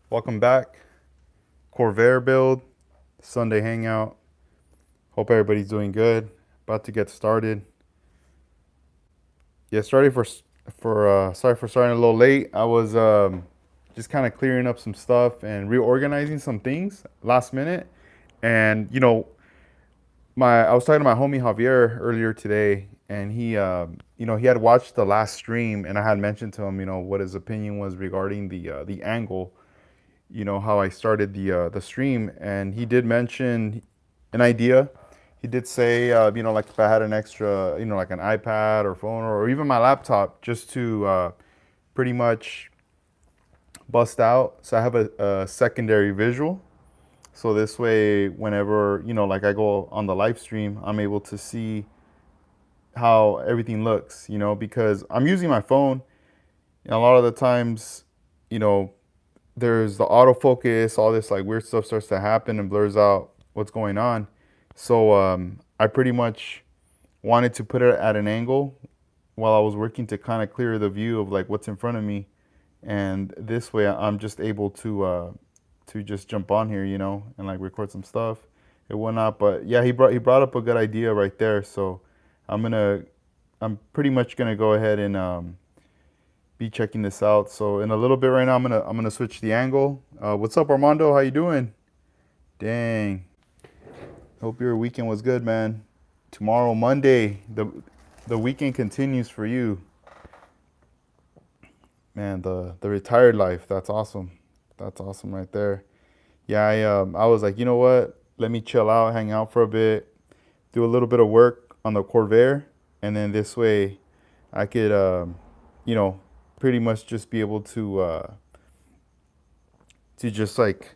Welcome back. Corvair build, Sunday hangout. Hope everybody's doing good. About to get started. Yeah, sorry for starting a little late. I was just kind of clearing up some stuff and reorganizing some things last minute. And my I was talking to my homie Javier earlier today, and he had watched the last stream, and I had mentioned to him, what his opinion was regarding the angle, how I started the stream, and he did mention an idea. He did say, like if I had an extra, like an iPad or phone or even my laptop, just to pretty much bust out. So I have a secondary visual. So this way, whenever like I go on the live stream, I'm able to see how everything looks. Because I'm using my phone, and a lot of the times, you know, there's the autofocus, all this like weird stuff starts to happen and blurs out what's going on. So I pretty much wanted to put it at an angle while I was working to kind of clear the view of like what's in front of me, and this way I'm just able to just jump on here, and like record some stuff and whatnot. But yeah, he brought up a good idea right there. So I'm gonna I'm pretty much gonna go ahead and be checking this out. So in a little bit right now, I'm gonna switch the angle. What's up, Armando? How you doing? Dang. Hope your weekend was good, man. Tomorrow, Monday, the weekend continues for you, man. The retired life. That's awesome. That's awesome right there. Yeah, I was like, you know what? Let me chill out, hang out for a bit, do a little bit of work on the Corvair, and then this way, I could, you know, pretty much just be able to just like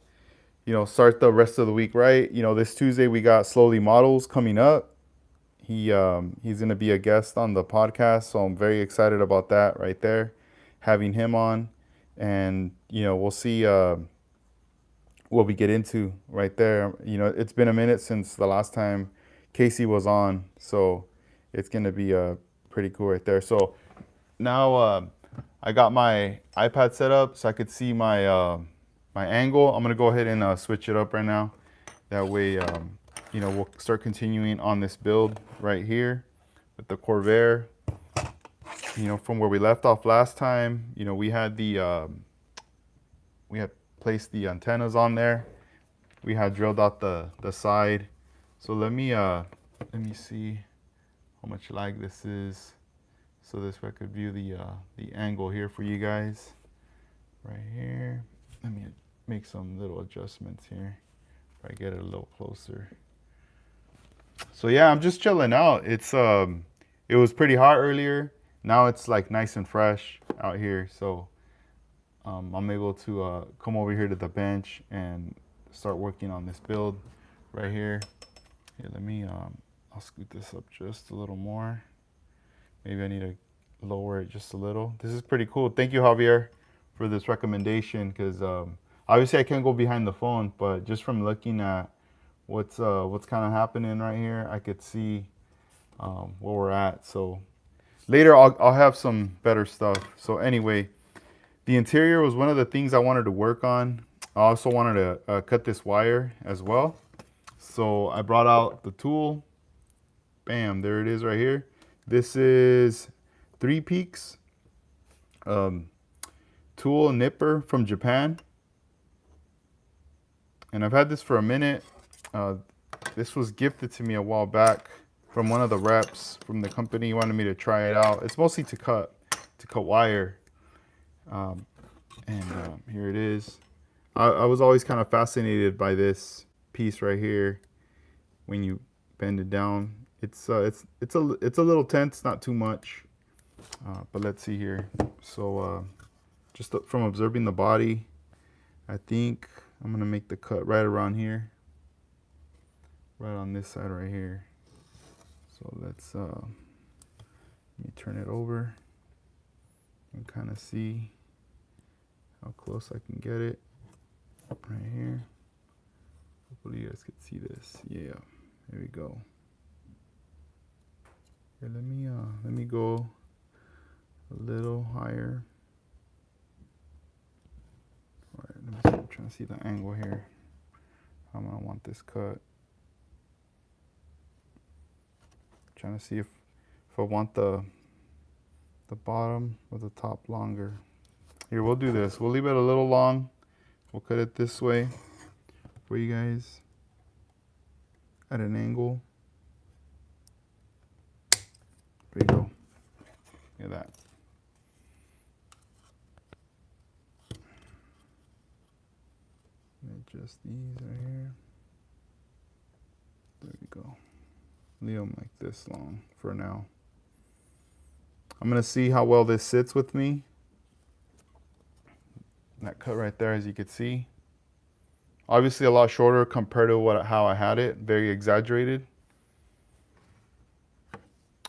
start the rest of the week right. This Tuesday we got Slowly Models coming up. He's gonna be a guest on the podcast, so I'm very excited about that right there, having him on, and we'll see what we get into right there. It's been a minute since the last time Casey was on, so it's gonna be pretty cool right there. So now I got my iPad set up so I could see my angle. I'm gonna go ahead and switch it up right now. That way, we'll start continuing on this build right here with the Corvair. From where we left off last time, we had placed the antennas on there. We had drilled out the side. So let me see how much lag this is. So this way I could view the angle here for you guys right here. Let me make some little adjustments here if I get it a little closer. So yeah, I'm just chilling out. It was pretty hot earlier. Now it's like nice and fresh out here. So I'm able to come over here to the bench and start working on this build right here. Here, I'll scoot this up just a little more. Maybe I need to lower it just a little. This is pretty cool. Thank you, Javier, for this recommendation, because obviously I can't go behind the phone, but just from looking at what's kind of happening right here, I could see where we're at. So later I'll have some better stuff. So anyway, the interior was one of the things I wanted to work on. I also wanted to cut this wire as well. So I brought out the tool. Bam, there it is right here. This is 3 Peaks tool nipper from Japan. And I've had this for a minute. This was gifted to me a while back from one of the reps from the company. He wanted me to try it out. It's mostly to cut wire. Here it is. I was always kind of fascinated by this piece right here. When you bend it down, it's a little tense, not too much. But let's see here. So just from observing the body, I think I'm gonna make the cut right around here, right on this side right here. So let me turn it over and kind of see how close I can get it right here. Hopefully you guys can see this. Yeah, there we go. Here, let me go a little higher. All right, let me to see the angle here. I'm gonna want this cut. Trying to see if I want the bottom or the top longer. Here, we'll do this. We'll leave it a little long. We'll cut it this way for you guys at an angle. There you go. Look at that. Adjust these right here. There we go. Leave them like this long for now. I'm gonna see how well this sits with me. That cut right there, as you can see, obviously a lot shorter compared to how I had it. Very exaggerated.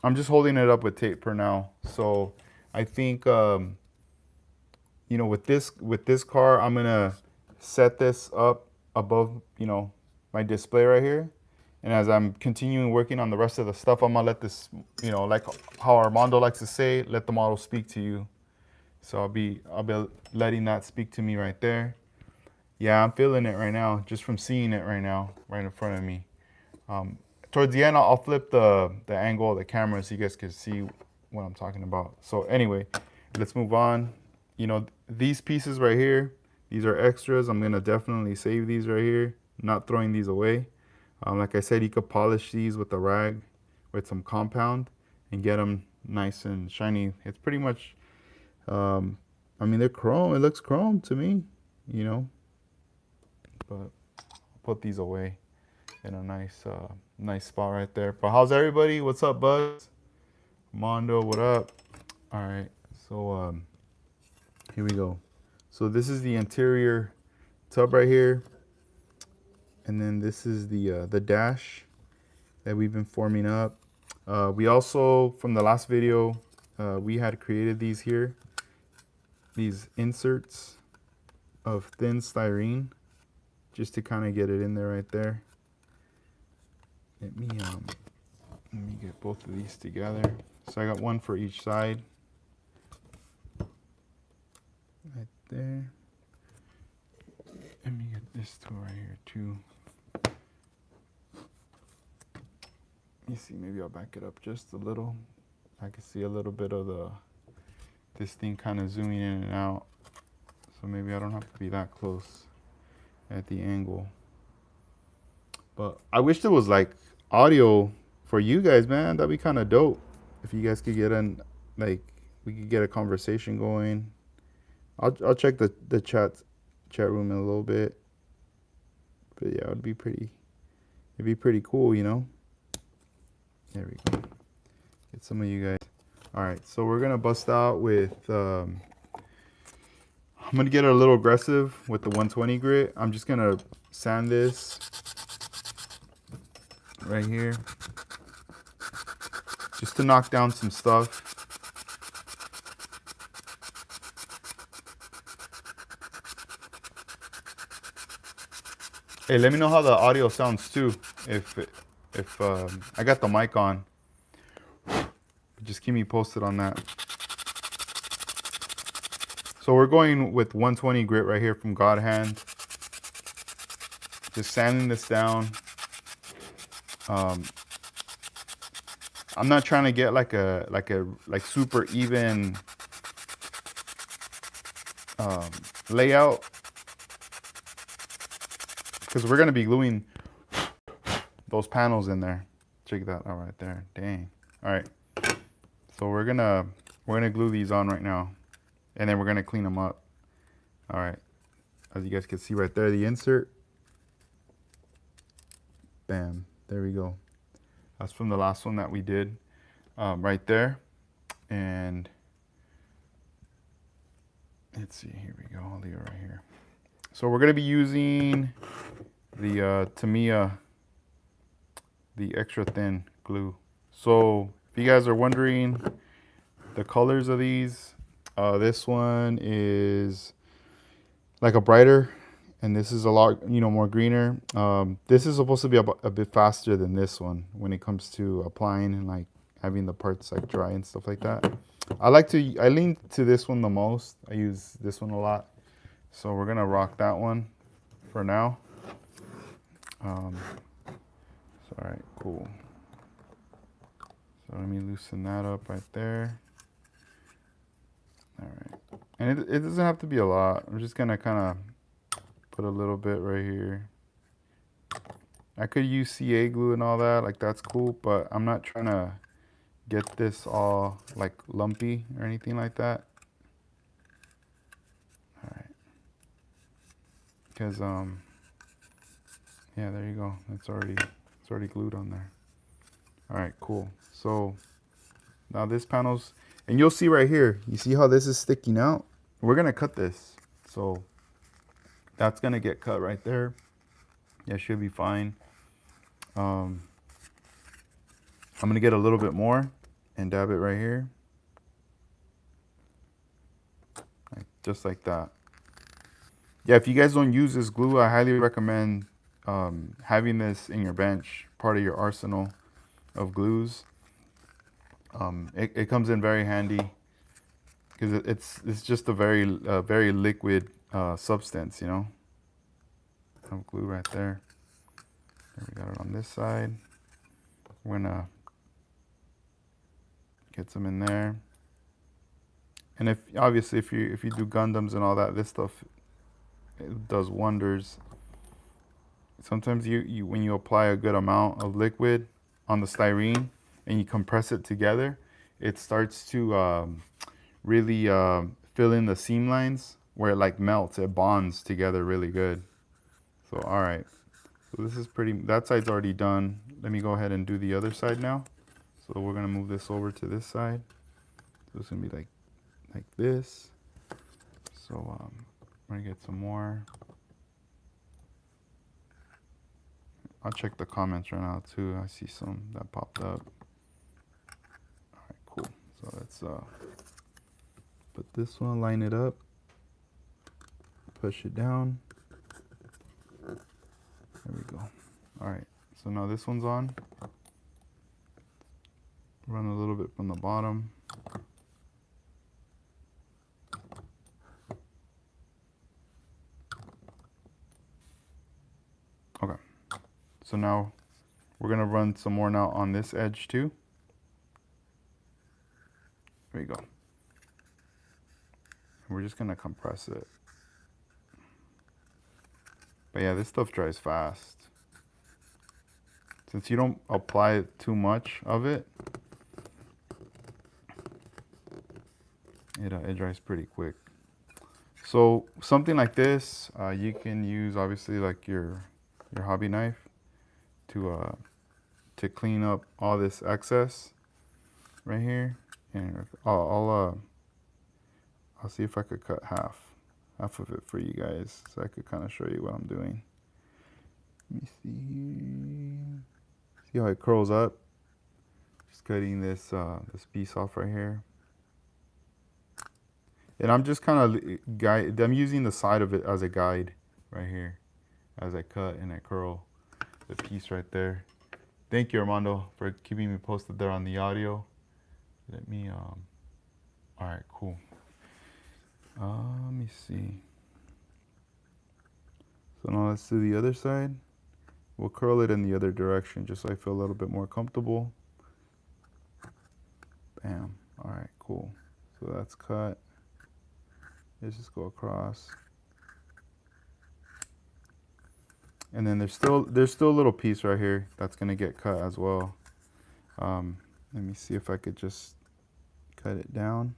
I'm just holding it up with tape for now. So I think, you know, with this car, I'm gonna set this up above, you know, my display right here. And as I'm continuing working on the rest of the stuff, I'm gonna let this, you know, like how Armando likes to say, let the model speak to you. So I'll be letting that speak to me right there. Yeah, I'm feeling it right now, just from seeing it right now, right in front of me. Towards the end, I'll flip the angle of the camera so you guys can see what I'm talking about. So anyway, let's move on. You know, these pieces right here, these are extras. I'm gonna definitely save these right here, not throwing these away. Like I said, you could polish these with a rag, with some compound, and get them nice and shiny. It's pretty much, I mean, they're chrome. It looks chrome to me, you know. But I'll put these away in a nice spot right there. But how's everybody? What's up, Buzz? Mondo, what up? All right, so here we go. So this is the interior tub right here. And then this is the dash that we've been forming up. We also, from the last video, we had created these here, these inserts of thin styrene, just to kind of get it in there right there. Let me get both of these together. So I got one for each side, right there. Let me get this tool right here too. Let me see, maybe I'll back it up just a little. I can see a little bit of this thing kind of zooming in and out. So maybe I don't have to be that close at the angle. But I wish there was like audio for you guys, man. That'd be kind of dope. If you guys could get in, like, we could get a conversation going. I'll check the chat room in a little bit. But yeah, it'd be pretty cool, you know. There we go. Get some of you guys. All right, so we're gonna bust out with. I'm gonna get a little aggressive with the 120 grit. I'm just gonna sand this right here, just to knock down some stuff. Hey, let me know how the audio sounds too. If I got the mic on, just keep me posted on that. So we're going with 120 grit right here from God Hand. Just sanding this down. I'm not trying to get like super even layout, because we're gonna be gluing those panels in there. Check that out right there. Dang. All right. So we're gonna glue these on right now, and then we're gonna clean them up. All right. As you guys can see right there, the insert. Bam. There we go. That's from the last one that we did, right there. And let's see. Here we go. I'll leave it right here. So we're gonna be using the Tamiya, the extra thin glue. So if you guys are wondering the colors of these, this one is like a brighter, and this is a lot, you know, more greener. This is supposed to be a bit faster than this one when it comes to applying and like having the parts like dry and stuff like that. I lean to this one the most. I use this one a lot. So we're gonna rock that one. for now. So, all right, cool. So let me loosen that up right there. All right. And it doesn't have to be a lot. I'm just gonna kind of put a little bit right here. I could use CA glue and all that, like that's cool, but I'm not trying to get this all like lumpy or anything like that. All right. Because yeah, there you go. It's already glued on there. All right, cool. So now this panel's, and you'll see right here, you see how this is sticking out? We're gonna cut this. So that's gonna get cut right there. That should be fine. I'm gonna get a little bit more and dab it right here. Just like that. Yeah, if you guys don't use this glue, I highly recommend having this in your bench, part of your arsenal of glues. It comes in very handy because it's just a very liquid substance, you know. Some glue right there. And we got it on this side. We're gonna get some in there. And if obviously if you do Gundams and all that, this stuff, it does wonders. Sometimes you when you apply a good amount of liquid on the styrene and you compress it together, it starts to really fill in the seam lines where it like melts. It bonds together really good. So all right, so this is pretty, that side's already done. Let me go ahead and do the other side now. So we're gonna move this over to this side. So it's gonna be like this. So I'm gonna get some more. I'll check the comments right now too. I see some that popped up. All right, cool. So let's put this one, line it up, push it down. There we go. All right, so now this one's on. Run a little bit from the bottom. Okay, so now we're gonna run some more now on this edge too. There we go. We're just gonna compress it. But yeah, this stuff dries fast. Since you don't apply too much of it, it dries pretty quick. So something like this, you can use obviously like your hobby knife to clean up all this excess right here. And I'll see if I could cut half of it for you guys, so I could kind of show you what I'm doing. Let me see here. See how it curls up? Just cutting this piece off right here. And I'm just kind of I'm using the side of it as a guide right here as I cut and I curl the piece right there. Thank you, Armando, for keeping me posted there on the audio. Let me, all right, cool. Let me see. So now let's do the other side. We'll curl it in the other direction just so I feel a little bit more comfortable. Bam. All right, cool. So that's cut. Let's just go across. And then there's still a little piece right here that's gonna get cut as well. Let me see if I could just cut it down.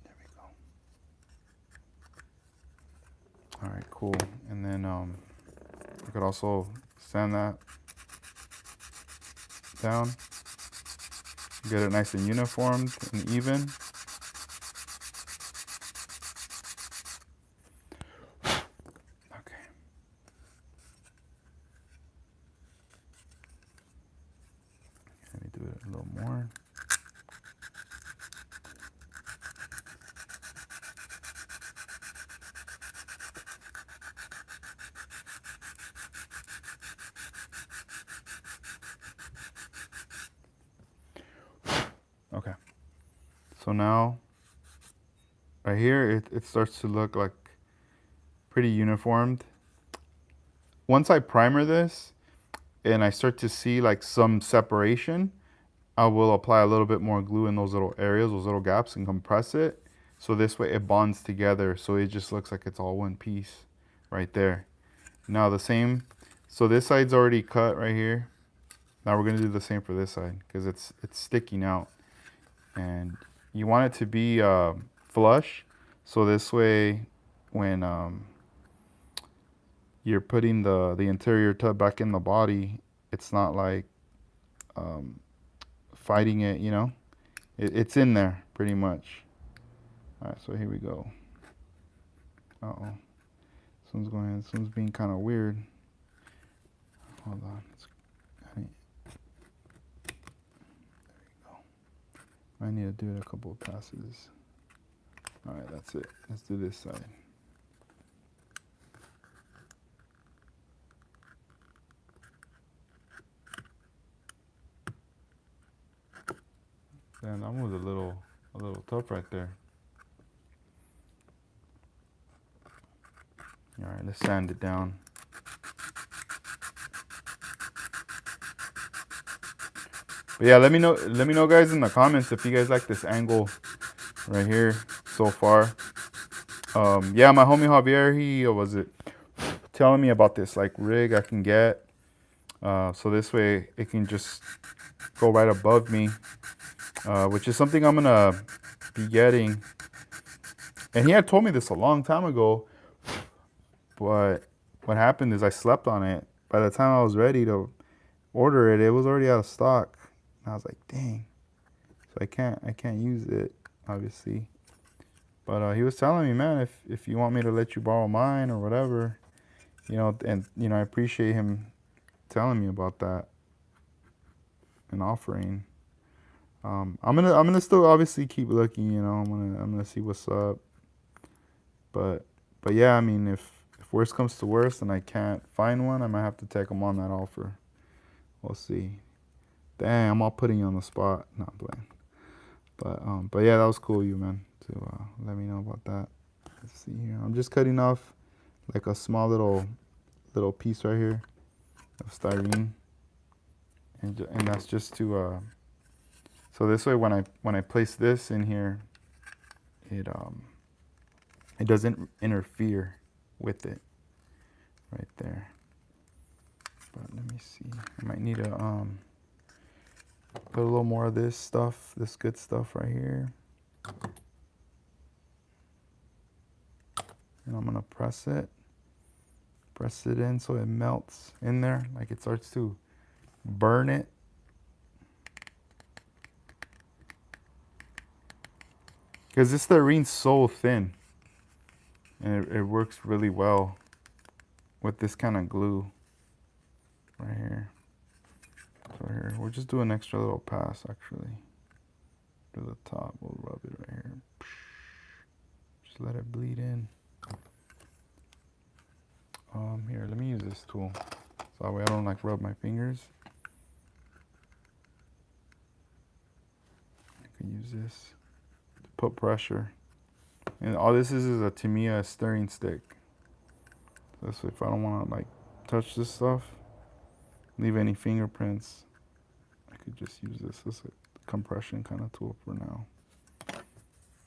There we go. All right, cool. And then I could also sand that down. Get it nice and uniformed and even. Okay. Let me do it a little more. Okay. So now right here, it starts to look like pretty uniformed. Once I primer this and I start to see like some separation, I will apply a little bit more glue in those little areas, those little gaps, and compress it. So this way it bonds together, so it just looks like it's all one piece right there. Now the same, so this side's already cut right here. Now we're gonna do the same for this side because it's sticking out, and you want it to be flush. So this way, when you're putting the interior tub back in the body, it's not like um, fighting it. You know, it's in there pretty much. All right, so here we go. Uh-oh. This one's going. This one's being kind of weird. Hold on. I need to do it a couple of passes. All right, that's it. Let's do this side. Damn, that one was a little tough right there. All right, let's sand it down. But yeah, let me know guys in the comments if you guys like this angle right here so far. Yeah, my homie Javier, he was it telling me about this like rig I can get. So this way it can just go right above me, which is something I'm gonna be getting. And he had told me this a long time ago, but what happened is I slept on it. By the time I was ready to order it, it was already out of stock. And I was like, dang. So I can't use it, obviously. But he was telling me, man, if you want me to let you borrow mine or whatever, you know, and you know, I appreciate him telling me about that and offering. I'm gonna still obviously keep looking, you know. I'm gonna see what's up. But yeah, I mean, if worst comes to worst and I can't find one, I might have to take him on that offer. We'll see. Dang, I'm all putting you on the spot. Not playing. But yeah, that was cool, you man, to let me know about that. Let's see here. I'm just cutting off like a small little piece right here of styrene, and that's just to so this way when I place this in here, it doesn't interfere with it right there. But let me see. I might need to put a little more of this stuff, this good stuff right here. And I'm gonna press it in so it melts in there, like it starts to burn it. Because this styrene's so thin, and it works really well with this kind of glue right here. So here, we'll just do an extra little pass actually. To the top, we'll rub it right here. Just let it bleed in. Here, let me use this tool. So that way I don't like rub my fingers. I can use this to put pressure. And all this is a Tamiya stirring stick. So this way if I don't want to like touch this stuff, leave any fingerprints, I could just use this as a compression kind of tool for now.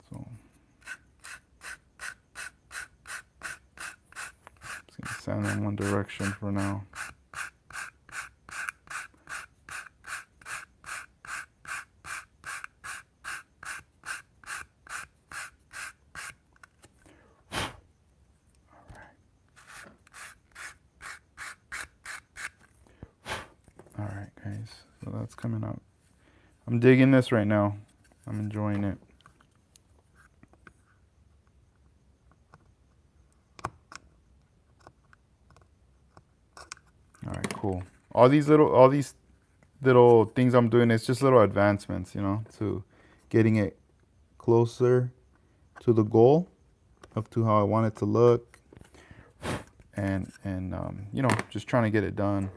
So just gonna sand in one direction for now. All right, guys, so that's coming out. I'm digging this right now. I'm enjoying it. All right, cool. All these little things I'm doing is just little advancements, you know, to getting it closer to the goal of to how I want it to look, and you know, just trying to get it done.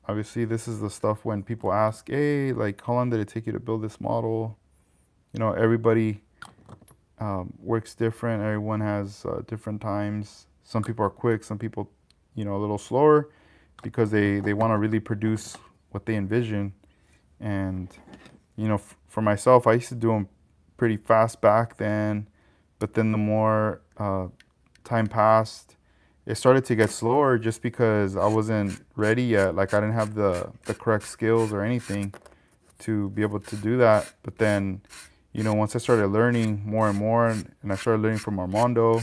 Obviously, this is the stuff when people ask, hey, like, how long did it take you to build this model? You know, everybody works different. Everyone has different times. Some people are quick, some people, a little slower because they want to really produce what they envision. And, for myself, I used to do them pretty fast back then, but then the more time passed, it started to get slower just because I wasn't ready yet. Like I didn't have the correct skills or anything to be able to do that. But then, once I started learning more and more, and I started learning from Armando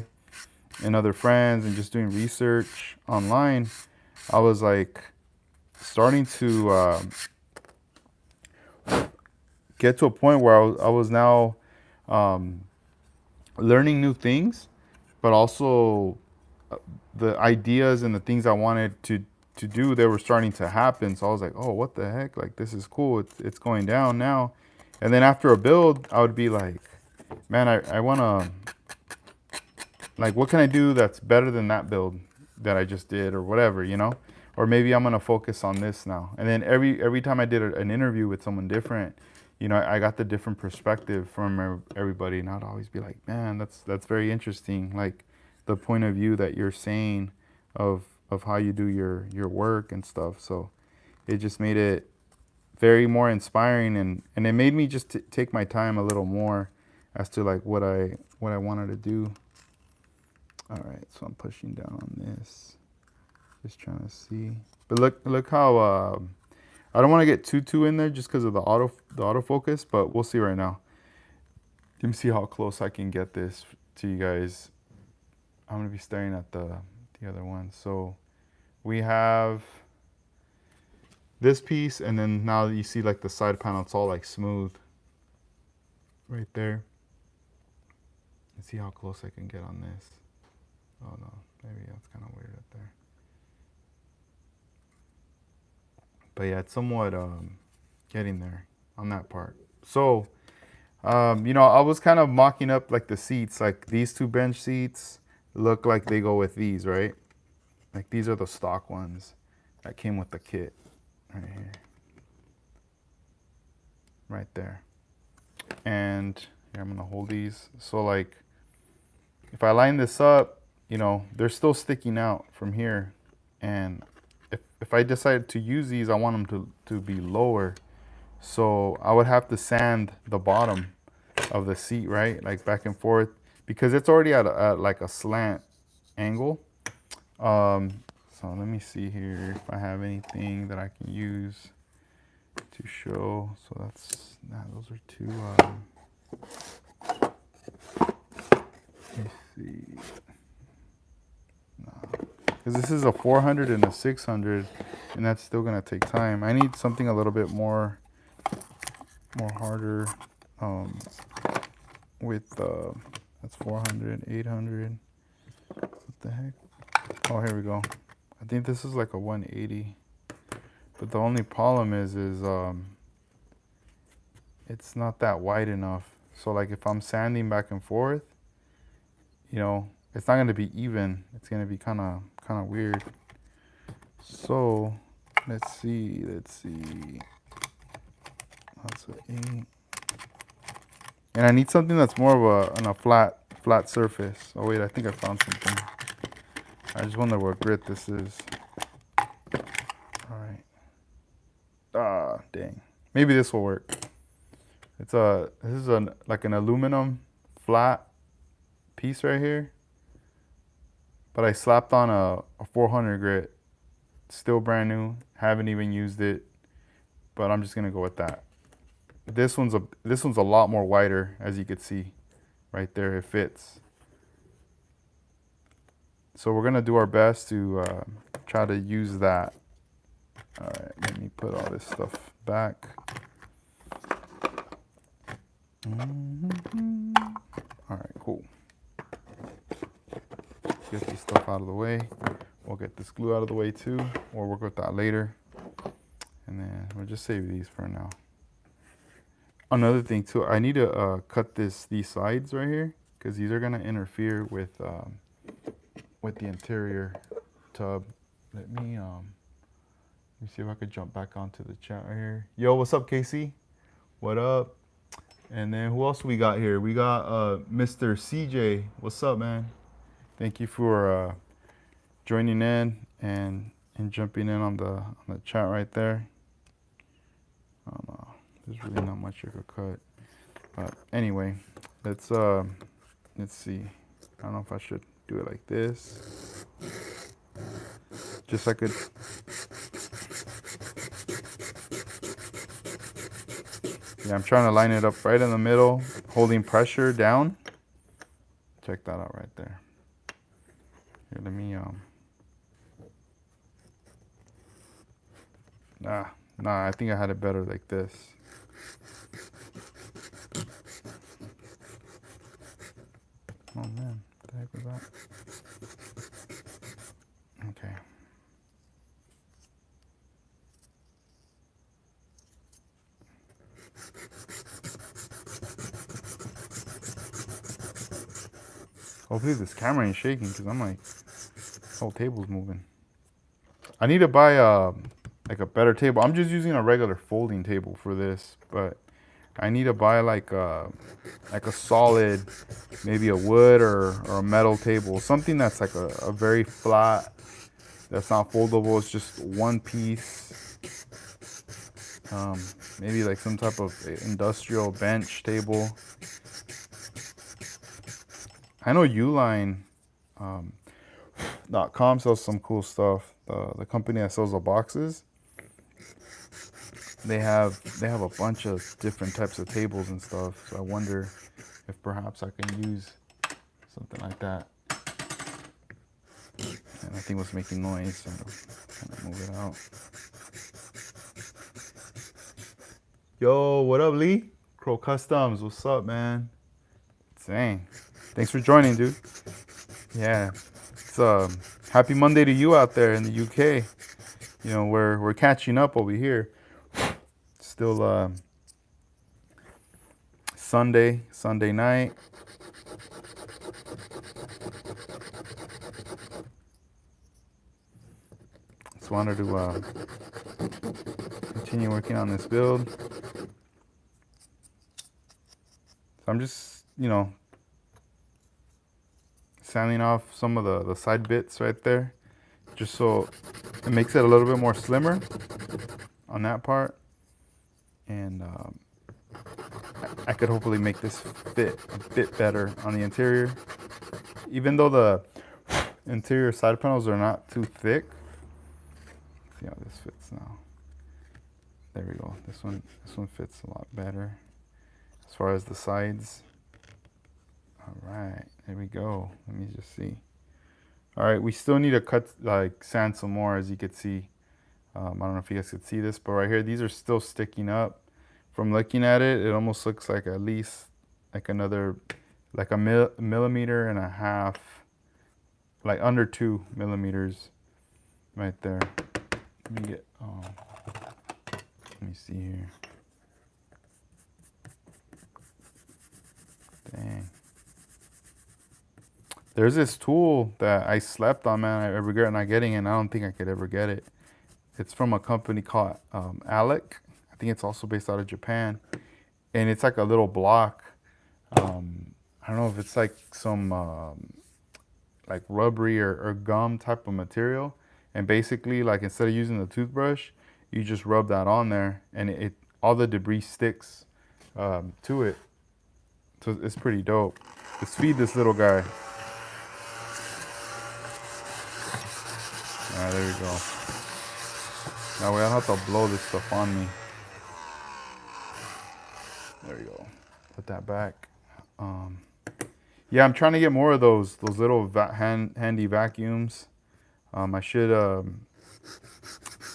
and other friends and just doing research online, I was like starting to get to a point where I was now learning new things, but also the ideas and the things I wanted to do, they were starting to happen. So I was like, oh, what the heck? Like, this is cool. It's going down now. And then after a build, I would be like, man, I want to, like, what can I do that's better than that build that I just did or whatever, Or maybe I'm going to focus on this now. And then every time I did an interview with someone different, I got the different perspective from everybody. And I'd always be like, man, that's very interesting. Like, the point of view that you're saying of how you do your work and stuff. So it just made it very more inspiring, and it made me just take my time a little more as to like what I wanted to do. All right, so I'm pushing down on this, just trying to see. But look how I don't want to get too in there just because of the autofocus, but we'll see right now. Let me see how close I can get this to you guys. I'm gonna be staring at the other one. So we have this piece, and then now you see like the side panel, it's all like smooth right there. Let's see how close I can get on this. Oh no, maybe that's kind of weird up there. But yeah, it's somewhat getting there on that part. So, I was kind of mocking up like the seats, like these two bench seats look like they go with these, right? Like these are the stock ones that came with the kit right here. Right there. And here, I'm gonna hold these. So like, if I line this up, they're still sticking out from here. And if I decide to use these, I want them to be lower. So I would have to sand the bottom of the seat, right? Like back and forth, because it's already at like a slant angle. So let me see here if I have anything that I can use to show. So those are two. Let me see. Because this is a 400 and a 600, and that's still gonna take time. I need something a little bit more harder. With that's 400, 800. What the heck? Oh, here we go. I think this is like a 180. But the only problem is it's not that wide enough. So like if I'm sanding back and forth, it's not gonna be even. It's gonna be kind of weird. So let's see. That's an 8. And I need something that's more of on a flat surface. Oh wait, I think I found something. I just wonder what grit this is. All right. Ah, dang. Maybe this will work. This is like an aluminum flat piece right here. But I slapped on a 400 grit. Still brand new. Haven't even used it. But I'm just gonna go with that. This one's a lot more wider, as you could see right there. It fits. So we're gonna do our best to try to use that. All right, let me put all this stuff back. All right, cool. Get this stuff out of the way. We'll get this glue out of the way too. We'll work with that later. And then we'll just save these for now. Another thing too, I need to cut these sides right here, because these are gonna interfere with the interior tub. Let me see if I could jump back onto the chat right here. Yo, what's up, Casey? What up? And then who else we got here? We got Mr. CJ. What's up, man? Thank you for joining in and jumping in on the chat right there. I don't know. There's really not much you could cut. But anyway, let's see. I don't know if I should do it like this. Just so I could. Yeah, I'm trying to line it up right in the middle, holding pressure down. Check that out right there. Here, let me Nah, I think I had it better like this. Oh man, what the heck was that? Okay. Hopefully this camera ain't shaking because I'm like, the whole table's moving. I need to buy like a better table. I'm just using a regular folding table for this, but I need to buy like a solid, maybe a wood or a metal table, something that's like a very flat, that's not foldable. It's just one piece. Maybe like some type of industrial bench table. I know Uline.com sells some cool stuff. The company that sells the boxes, they have a bunch of different types of tables and stuff. So I wonder if perhaps I can use something like that. And I think what's making noise, so I'm gonna move it out. Yo, what up, Lee? Crow Customs, what's up, man? Dang. Thanks for joining, dude. Yeah. It's happy Monday to you out there in the UK. You know, we're catching up over here. Still Sunday night. Just wanted to continue working on this build. So I'm just, you know, sanding off some of the side bits right there, just so it makes it a little bit more slimmer on that part. And I could hopefully make this fit a bit better on the interior. Even though the interior side panels are not too thick. Let's see how this fits now. There we go. This one fits a lot better as far as the sides. All right, there we go. Let me just see. All right, we still need to sand some more, as you could see. I don't know if you guys could see this, but right here, these are still sticking up. From looking at it, it almost looks like at least like another, like a millimeter and a half, like under 2 millimeters right there. Let me get, let me see here. Dang. There's this tool that I slept on, man. I regret not getting it, and I don't think I could ever get it. It's from a company called Alec. I think it's also based out of Japan. And it's like a little block. I don't know if it's like some like rubbery or gum type of material. And basically, like instead of using the toothbrush, you just rub that on there, and it all the debris sticks to it. So it's pretty dope. Let's feed this little guy. All right, there we go. That way I don't have to blow this stuff on me. There we go. Put that back. Yeah, I'm trying to get more of those little handy vacuums. I should.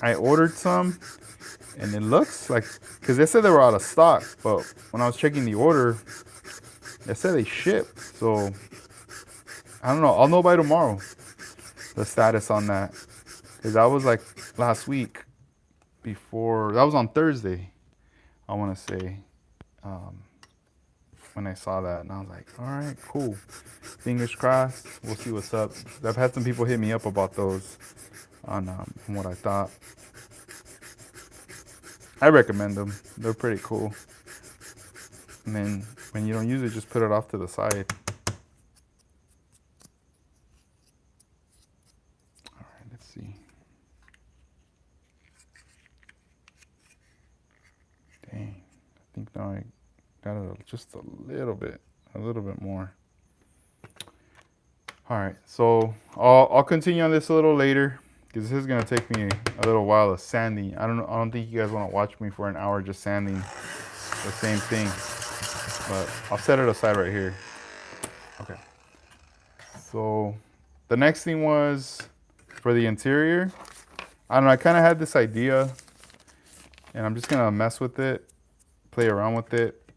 I ordered some, and it looks like, because they said they were out of stock, but when I was checking the order, they said they shipped. So I don't know. I'll know by tomorrow the status on that, because that was like last week. Before that was on Thursday, I want to say, when I saw that, and I was like, all right, cool. Fingers crossed. We'll see what's up. I've had some people hit me up about those on what I thought. I recommend them. They're pretty cool. And then when you don't use it, just put it off to the side. All right, let's see. Dang, I think now I got it just a little bit more. All right, so I'll continue on this a little later because this is gonna take me a little while of sanding. I don't think you guys want to watch me for an hour just sanding the same thing, but I'll set it aside right here. Okay. So the next thing was for the interior. I don't know, I kind of had this idea and I'm just gonna mess with it, play around with it.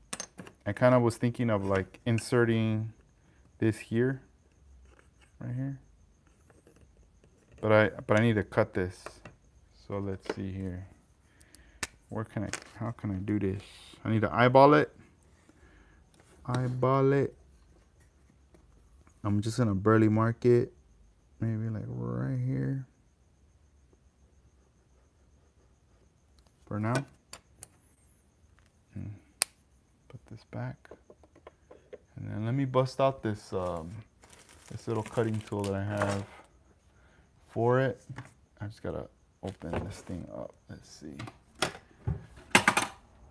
I kind of was thinking of like inserting this here, right here. But I need to cut this. So let's see here. How can I do this? I need to eyeball it. Eyeball it. I'm just gonna barely mark it. Maybe like right here. For now. Put this back. And then let me bust out this this little cutting tool that I have for it. I just gotta open this thing up. Let's see.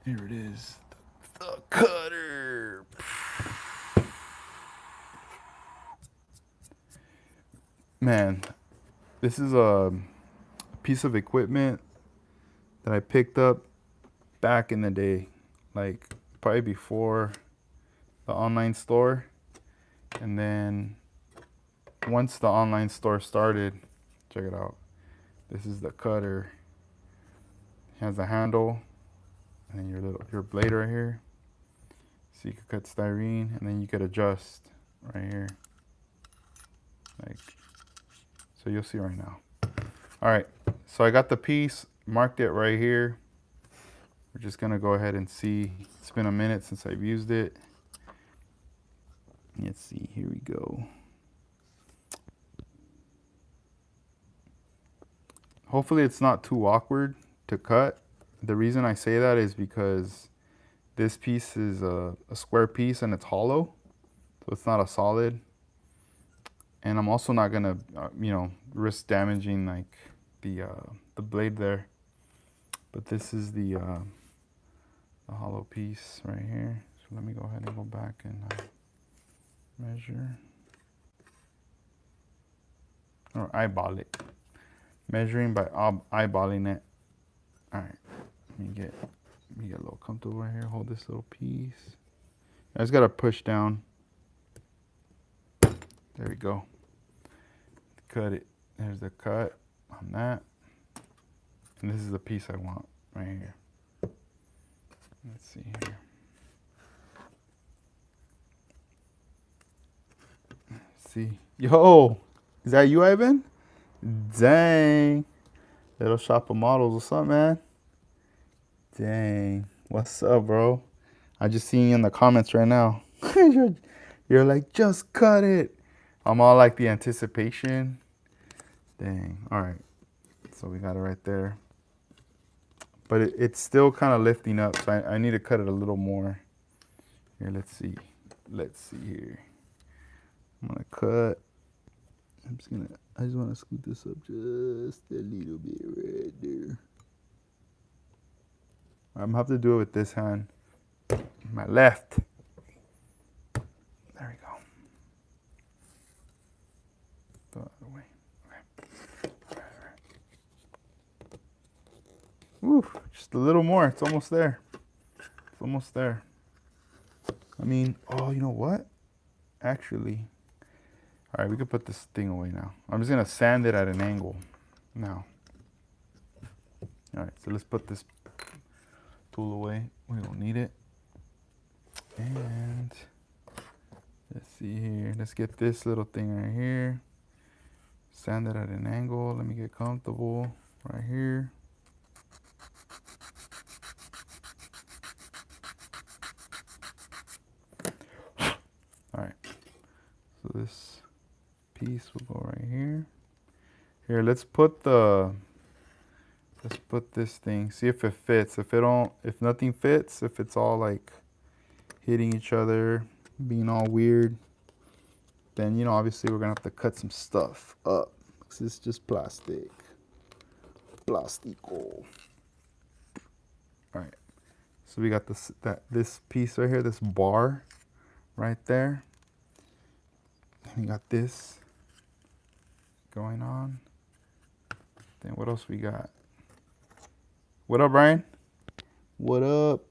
Here it is. The cutter. Man, this is a piece of equipment that I picked up back in the day, like probably before the online store. And then once the online store started, check it out. This is the cutter. It has a handle and then your blade right here. So you could cut styrene and then you could adjust right here. Like, so you'll see right now. All right, so I got the piece, marked it right here. We're just gonna go ahead and see. It's been a minute since I've used it. Let's see, here we go. Hopefully it's not too awkward to cut. The reason I say that is because this piece is a square piece and it's hollow, so it's not a solid. And I'm also not gonna, risk damaging like the blade there. But this is the hollow piece right here. So let me go ahead and go back and measure or eyeball it. Measuring by eyeballing it. All right, let me get a little comfortable right here. Hold this little piece. I just gotta push down. There we go. Cut it. There's the cut on that. And this is the piece I want right here. Let's see here. Let's see. Yo, is that you, Ivan? Dang. Little shop of models. What's up, man? Dang. What's up, bro? I just seen you in the comments right now. You're like, just cut it. I'm all like the anticipation. Dang. All right. So we got it right there. But it's still kind of lifting up. So I need to cut it a little more. Here, let's see. Let's see here. I'm going to cut. I just want to scoot this up just a little bit right there. I'm going to have to do it with this hand. My left. There we go. Throw it away. Okay. All right. Woo, just a little more. It's almost there. It's almost there. I mean, oh, you know what? Actually, all right, we could put this thing away now. I'm just gonna sand it at an angle now. All right, so let's put this tool away. We don't need it. And let's see here. Let's get this little thing right here. Sand it at an angle. Let me get comfortable right here. All right, so this piece will go right here. Here, let's put this thing, see if it fits. If nothing fits, if it's all like hitting each other, being all weird, then, you know, obviously we're gonna have to cut some stuff up, because it's just plastic. Plastico. All right, so we got this piece right here, this bar right there. And we got this going on. Then what else we got? What up, Brian? What up?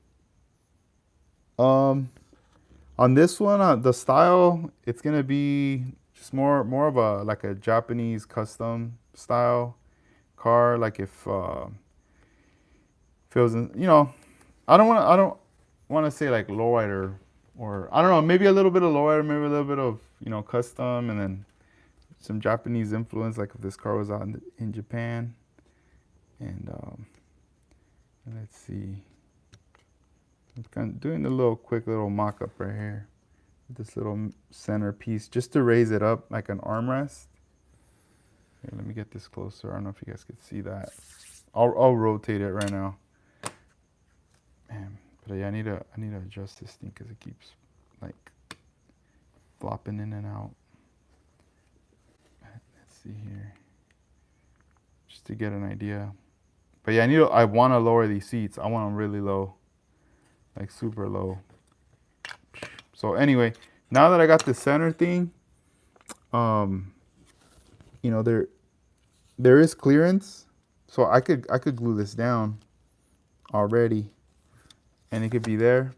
On this one, the style, it's gonna be just more of a like a Japanese custom style car. Like if feels, you know, I don't want to say like lowrider, or I don't know, maybe a little bit of lowrider, maybe a little bit of, you know, custom, and then some Japanese influence, like if this car was out in Japan. And let's see, I'm kind of doing a quick little mock-up right here. This little center piece, just to raise it up like an armrest. Here, let me get this closer. I don't know if you guys could see that. I'll rotate it right now. Man, but yeah, I need to adjust this thing because it keeps like flopping in and out. Let's see here, just to get an idea. But yeah, I want to lower these seats. I want them really low, like super low. So anyway, now that I got the center thing, you know, there is clearance, so I could glue this down already, and it could be there.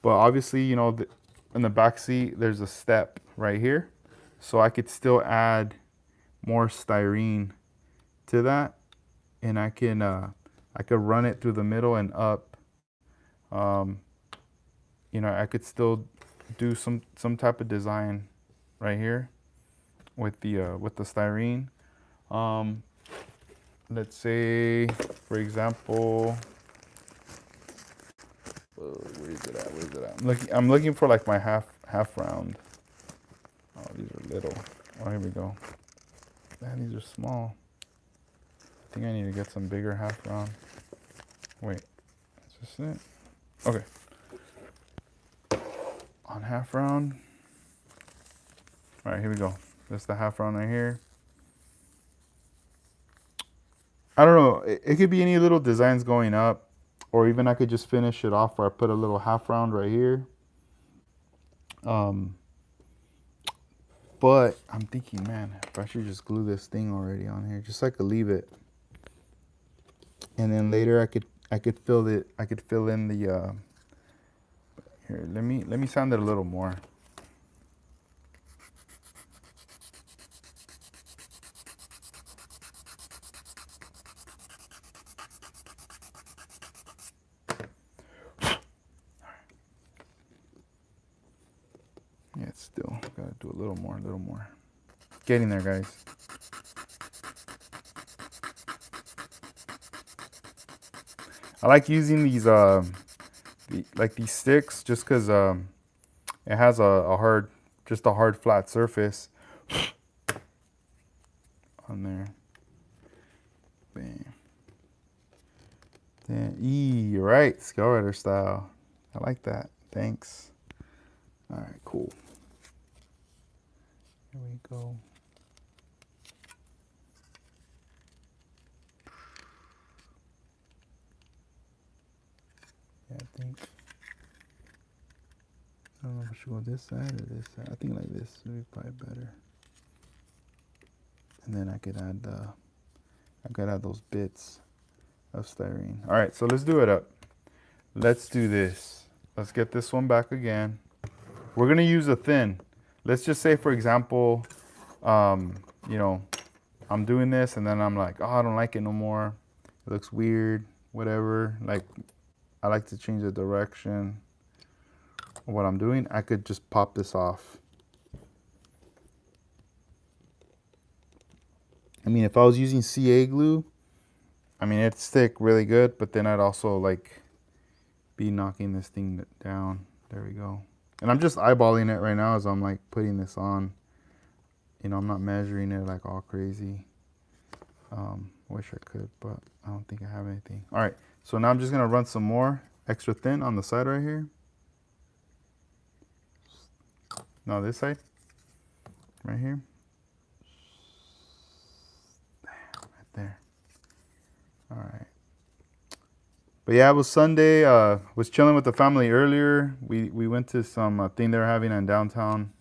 But obviously, you know, in the back seat, there's a step right here, so I could still add more styrene to that, and I could run it through the middle and up. You know, I could still do some type of design right here with the styrene. Let's say, for example, where is it at? I'm looking for like my half round. Oh, these are little. Oh, here we go. Man, these are small. I think I need to get some bigger half round. Wait, is this it? Okay. On half round. All right, here we go. That's the half round right here. I don't know. It could be any little designs going up, or even I could just finish it off where I put a little half round right here. But I'm thinking, man, if I should just glue this thing already on here, just so I could leave it, and then later I could fill it. I could fill in the. Here, let me sand it a little more. Yeah, it's still gotta do a little more. Getting there, guys. I like using these like these sticks just because it has a hard flat surface on there. Bam. Then, you're right, ScaleRider style. I like that. Thanks. All right, cool. Here we go. Yeah, I think. I don't know if I should go this side or this side. I think like this would be probably better. And then I could add those bits of styrene. All right, so let's do it up. Let's do this. Let's get this one back again. We're gonna use a thin. Let's just say, for example, you know, I'm doing this and then I'm like, oh, I don't like it no more. It looks weird, whatever. Like, I like to change the direction of what I'm doing. I could just pop this off. I mean, if I was using CA glue, I mean, it'd stick really good, but then I'd also like be knocking this thing down. There we go. And I'm just eyeballing it right now as I'm like putting this on. You know, I'm not measuring it like all crazy. Wish I could, but I don't think I have anything. All right, so now I'm just gonna run some more extra thin on the side right here. No, this side. Right here. Right there. All right. But yeah, it was Sunday. Was chilling with the family earlier. We went to some thing they were having in downtown,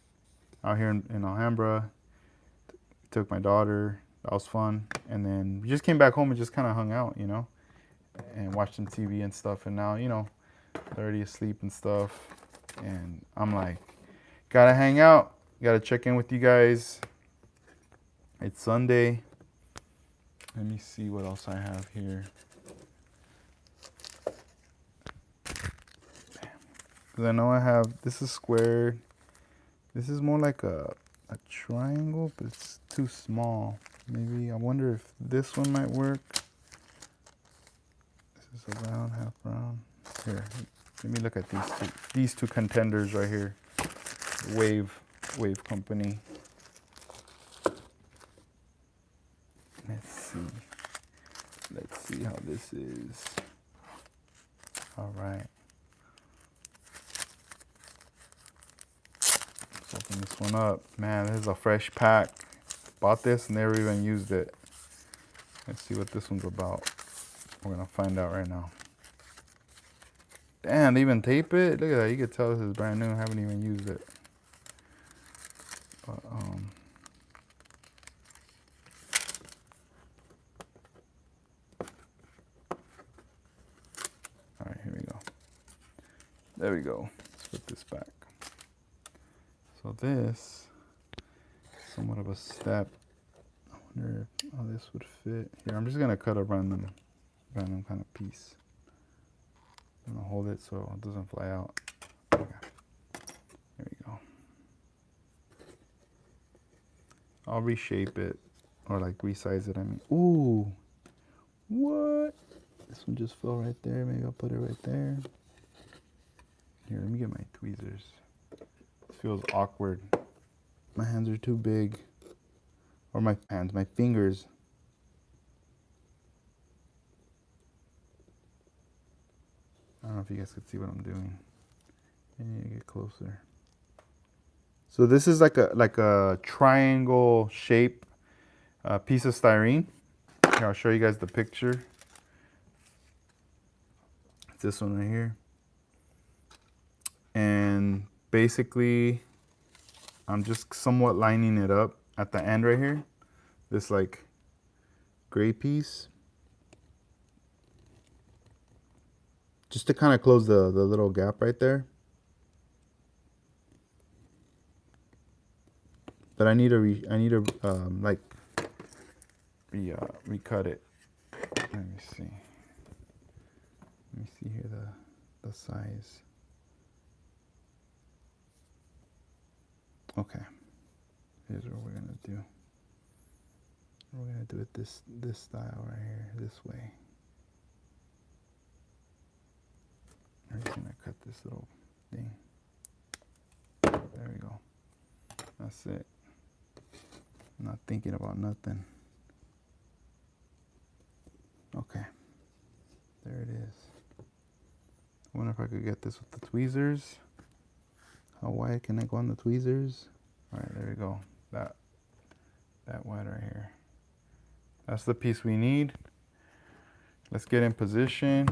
out here in Alhambra. Took my daughter. That was fun. And then we just came back home and just kind of hung out, you know, and watched some TV and stuff. And now, you know, they're already asleep and stuff. And I'm like, gotta hang out. Gotta check in with you guys. It's Sunday. Let me see what else I have here. Because I know I have, this is squared. This is more like a triangle, but it's too small. Maybe, I wonder if this one might work. This is a round, half round. Here, let me look at these two contenders right here. Wave company. Let's see how this is. All right. Let's open this one up. Man, this is a fresh pack. Bought this, never even used it. Let's see what this one's about. We're gonna find out right now. Damn, they even tape it? Look at that, you can tell this is brand new. I haven't even used it. But, all right, here we go. There we go. Let's put this back. So this, somewhat of a step. I wonder how this would fit. Here, I'm just gonna cut a random kind of piece. I'm gonna hold it so it doesn't fly out. Okay. There we go. I'll reshape it, or like resize it, I mean. Ooh, what? This one just fell right there. Maybe I'll put it right there. Here, let me get my tweezers. This feels awkward. My hands are too big. Or my fingers. I don't know if you guys could see what I'm doing. I need to get closer. So this is like a triangle shape piece of styrene. Here, I'll show you guys the picture. It's this one right here. And basically, I'm just somewhat lining it up at the end right here. This like gray piece. Just to kind of close the little gap right there. But I need to like recut it. Let me see. Let me see here the size. Okay. Here's what we're gonna do. We're gonna do it this style right here, this way. I'm just gonna cut this little thing. There we go. That's it. I'm not thinking about nothing. Okay. There it is. I wonder if I could get this with the tweezers. How wide can I go on the tweezers? All right, there we go. That wide right here. That's the piece we need. Let's get in position.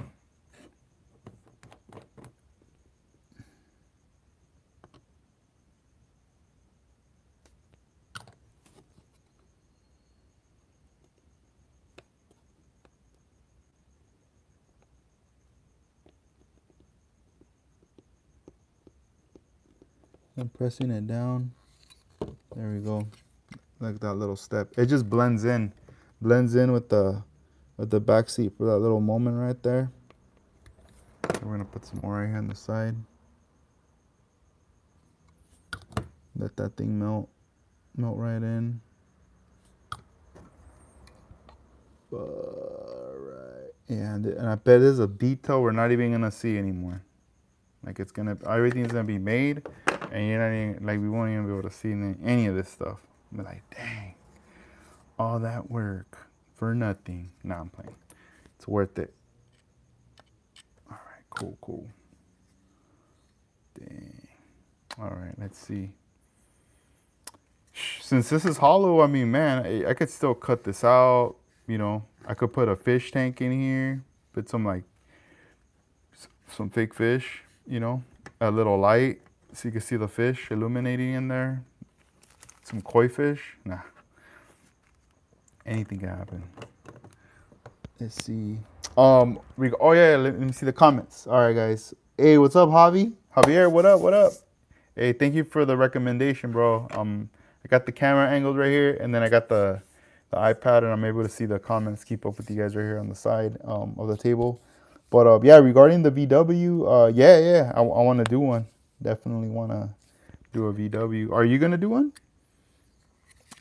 I'm pressing it down. There we go. Like that little step. It just blends in with the back seat for that little moment right there. We're gonna put some more right here on the side. Let that thing melt right in. Alright. Yeah, and I bet there's a detail we're not even gonna see anymore. Like everything's gonna be made, and you're not even, like, we won't even be able to see any of this stuff. Be like, dang, all that work for nothing. Nah, I'm playing. It's worth it. All right, cool. Dang. All right, let's see. since this is hollow, I mean, man, I could still cut this out. You know, I could put a fish tank in here, put some like some fake fish. You know, a little light so you can see the fish illuminating in there. Some koi fish. Nah, anything can happen. Let's see. Oh yeah, let me see the comments. All right, guys. Hey, what's up, Javier, what up? What up? Hey, thank you for the recommendation, bro. I got the camera angled right here, and then I got the iPad, and I'm able to see the comments. Keep up with you guys right here on the side of the table. But yeah, regarding the VW, yeah, I want to do one. Definitely want to do a VW. Are you gonna do one?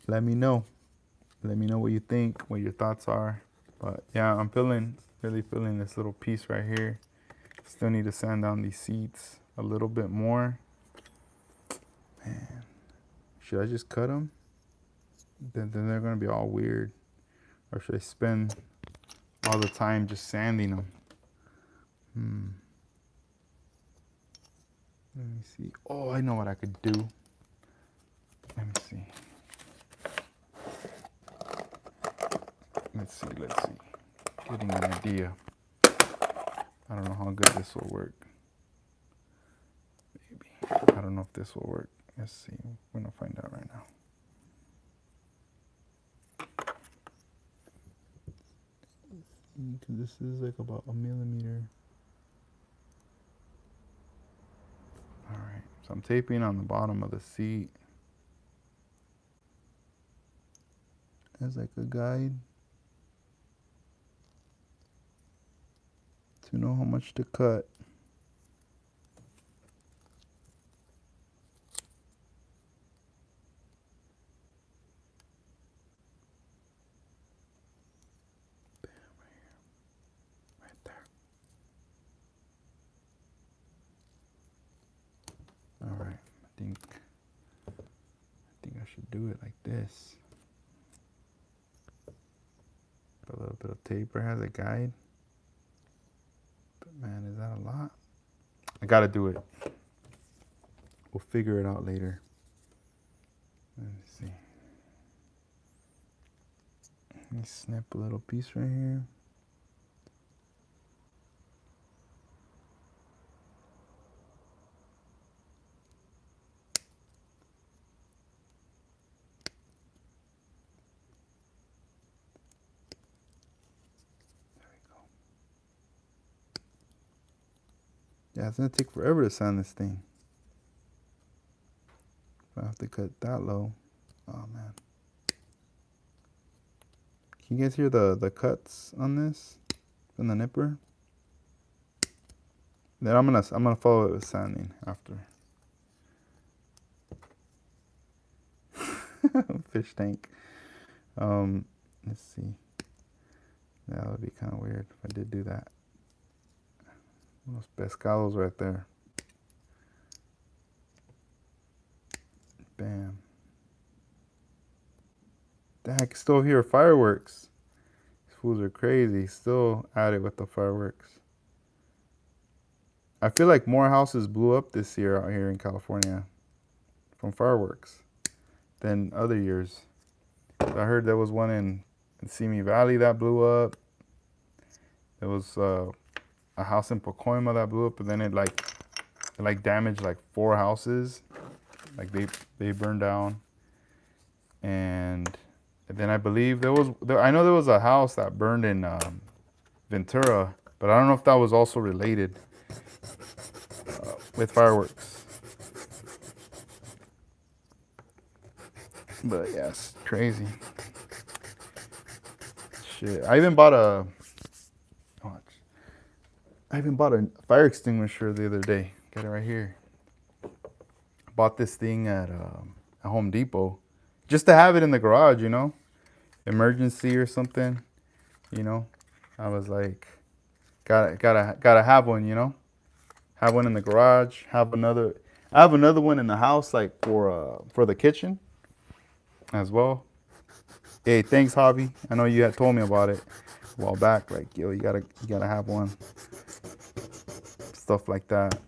Let me know. Let me know what you think, what your thoughts are. But yeah, I'm really feeling this little piece right here. Still need to sand down these seats a little bit more. Man, should I just cut them? Then they're gonna be all weird. Or should I spend all the time just sanding them? Let me see. Oh, I know what I could do. Let me see. Let's see. Getting an idea. I don't know how good this will work. Maybe. I don't know if this will work. Let's see. We're gonna find out right now. This is like about 1 millimeter. All right. So I'm taping on the bottom of the seat as like a guide to know how much to cut. I should do it like this. Put a little bit of tape has a guide. But man, is that a lot? I gotta do it. We'll figure it out later. Let me see. Let me snip a little piece right here. Yeah, it's gonna take forever to sand this thing. I have to cut that low. Oh man. Can you guys hear the cuts on this from the nipper? Then I'm gonna follow it with sanding after. Fish tank. Let's see. That would be kind of weird if I did do that. Those pescados right there. Bam. Dang, I can still hear fireworks. These fools are crazy. Still at it with the fireworks. I feel like more houses blew up this year out here in California from fireworks than other years. I heard there was one in Simi Valley that blew up. There was a house in Pacoima that blew up, and then it damaged like 4 houses. Like they burned down. And then I believe I know there was a house that burned in Ventura, but I don't know if that was also related with fireworks. But yeah, it's crazy. Shit, I even bought a fire extinguisher the other day. Got it right here. Bought this thing at Home Depot just to have it in the garage, you know, emergency or something, you know. I was like, gotta have one, you know. Have one in the garage. I have another one in the house, like for the kitchen as well. Hey, thanks, Hobby. I know you had told me about it a while back. Like, yo, you gotta have one. Stuff like that,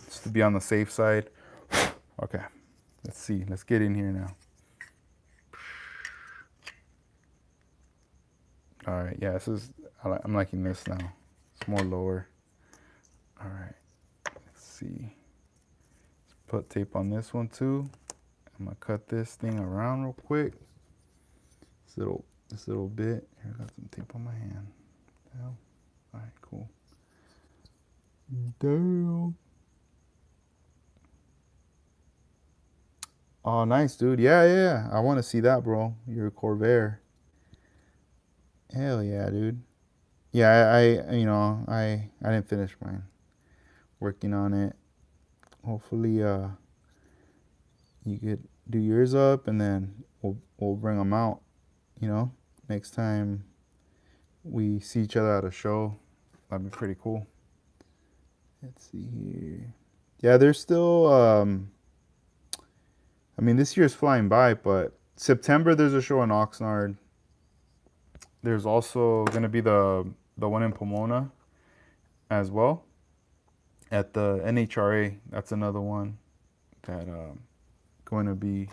just to be on the safe side. Okay, let's see. Let's get in here now. All right, yeah, this is, I'm liking this now. It's more lower. All right, let's see. Let's put tape on this one too. I'm gonna cut this thing around real quick. This little bit. Here, I got some tape on my hand. Hell. All right, cool. Damn. Oh, nice, dude. Yeah. I want to see that, bro. Your Corvair. Hell yeah, dude. Yeah, I didn't finish mine. Working on it. Hopefully, you could do yours up, and then we'll bring them out. You know, next time we see each other at a show, that'd be pretty cool. Let's see here. Yeah, there's still. I mean, this year's flying by, but September there's a show in Oxnard. There's also gonna be the one in Pomona as well at the NHRA. That's another one that going to be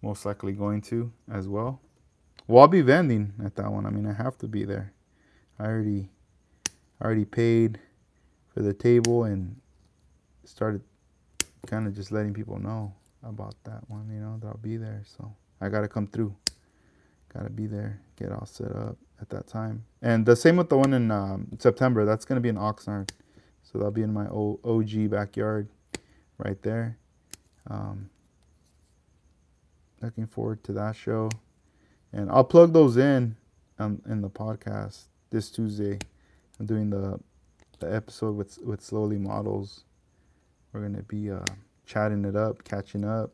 most likely going to as well. Well, I'll be vending at that one. I mean, I have to be there. I already paid for the table and started kind of just letting people know about that one, you know, that I'll be there. So I got to come through. Got to be there, get all set up at that time. And the same with the one in September. That's going to be in Oxnard. So that'll be in my OG backyard right there. Looking forward to that show. And I'll plug those in the podcast this Tuesday. I'm doing the episode with Slowly Models. We're going to be chatting it up, catching up.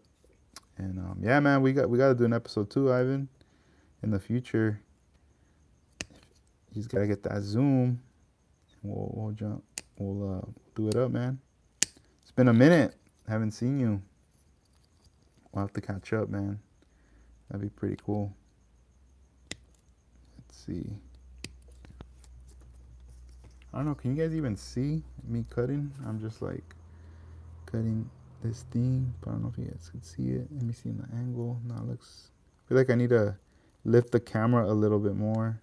And yeah, man, we got to do an episode too, Ivan. In the future, he's got to get that Zoom. We'll do it up, man. It's been a minute. I haven't seen you. We'll have to catch up, man. That'd be pretty cool. Let's see. I don't know. Can you guys even see me cutting? I'm just like cutting this thing, but I don't know if you guys can see it. Let me see in the angle. No, it looks. I feel like I need to lift the camera a little bit more.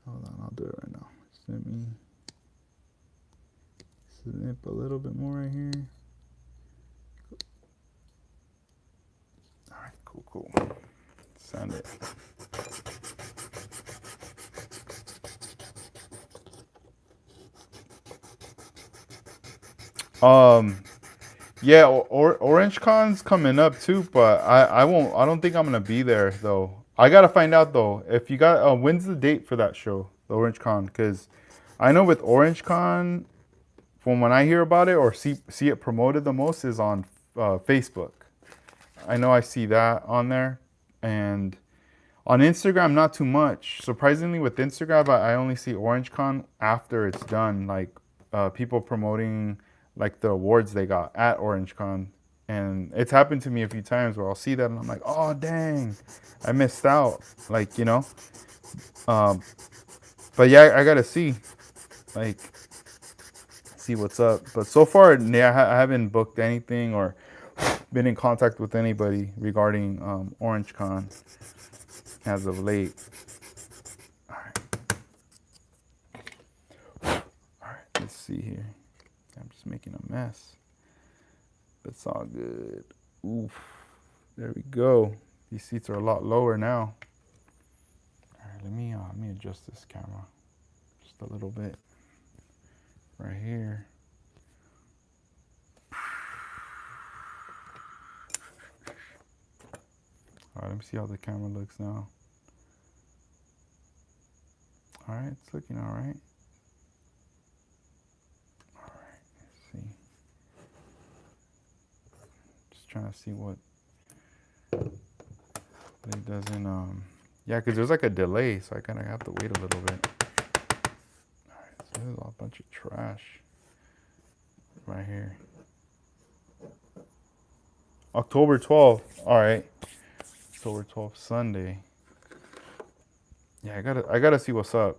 Hold on, I'll do it right now. Just let me snip a little bit more right here. All right, cool. Send it. Yeah, Orange Con's coming up too, but I won't. I don't think I'm gonna be there though. I gotta find out though if you got. When's the date for that show, the Orange Con? Because I know with Orange Con, from when I hear about it or see it promoted the most is on Facebook. I know I see that on there, and on Instagram not too much. Surprisingly, with Instagram, I only see Orange Con after it's done, like people promoting like the awards they got at Orange Con. And it's happened to me a few times where I'll see that and I'm like, oh dang, I missed out. Like, you know. But yeah, I gotta see what's up. But so far, yeah, I haven't booked anything or been in contact with anybody regarding Orange Con as of late. All right, let's see here. I'm just making a mess. That's all good. Oof. There we go. These seats are a lot lower now. All right, let me adjust this camera just a little bit. Right here. All right, let me see how the camera looks now. All right, it's looking all right. All right, let's see. Just trying to see what it doesn't. Yeah, because there's like a delay, so I kind of have to wait a little bit. All right, so there's a bunch of trash right here. October 12th. All right. October 12th, Sunday. Yeah, I gotta see what's up.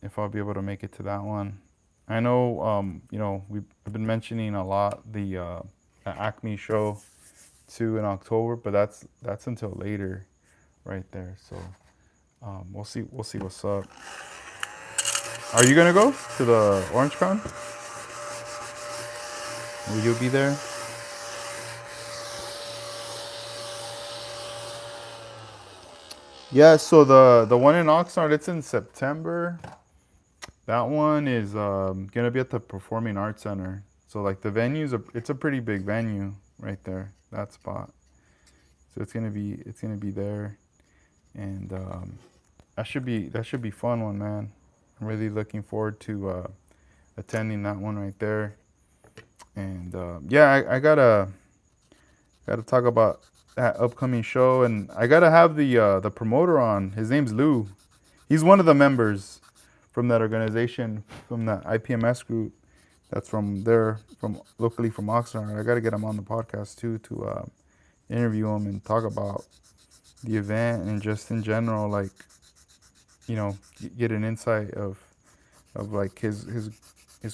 If I'll be able to make it to that one. I know, you know, we've been mentioning a lot the Acme show too in October, but that's until later, right there. So We'll see what's up. Are you gonna go to the Orange Con? Will you be there? Yeah, so the one in Oxnard, it's in September. That one is gonna be at the Performing Arts Center. So like the it's a pretty big venue right there. That spot. So it's gonna be there, and that should be fun one, man. I'm really looking forward to attending that one right there. And yeah, I gotta talk about that upcoming show, and I gotta have the promoter on. His name's Lou. He's one of the members from that organization, from the IPMS group. That's from there, from locally from Oxnard. I gotta get him on the podcast too to interview him and talk about the event and just in general, like get an insight of like his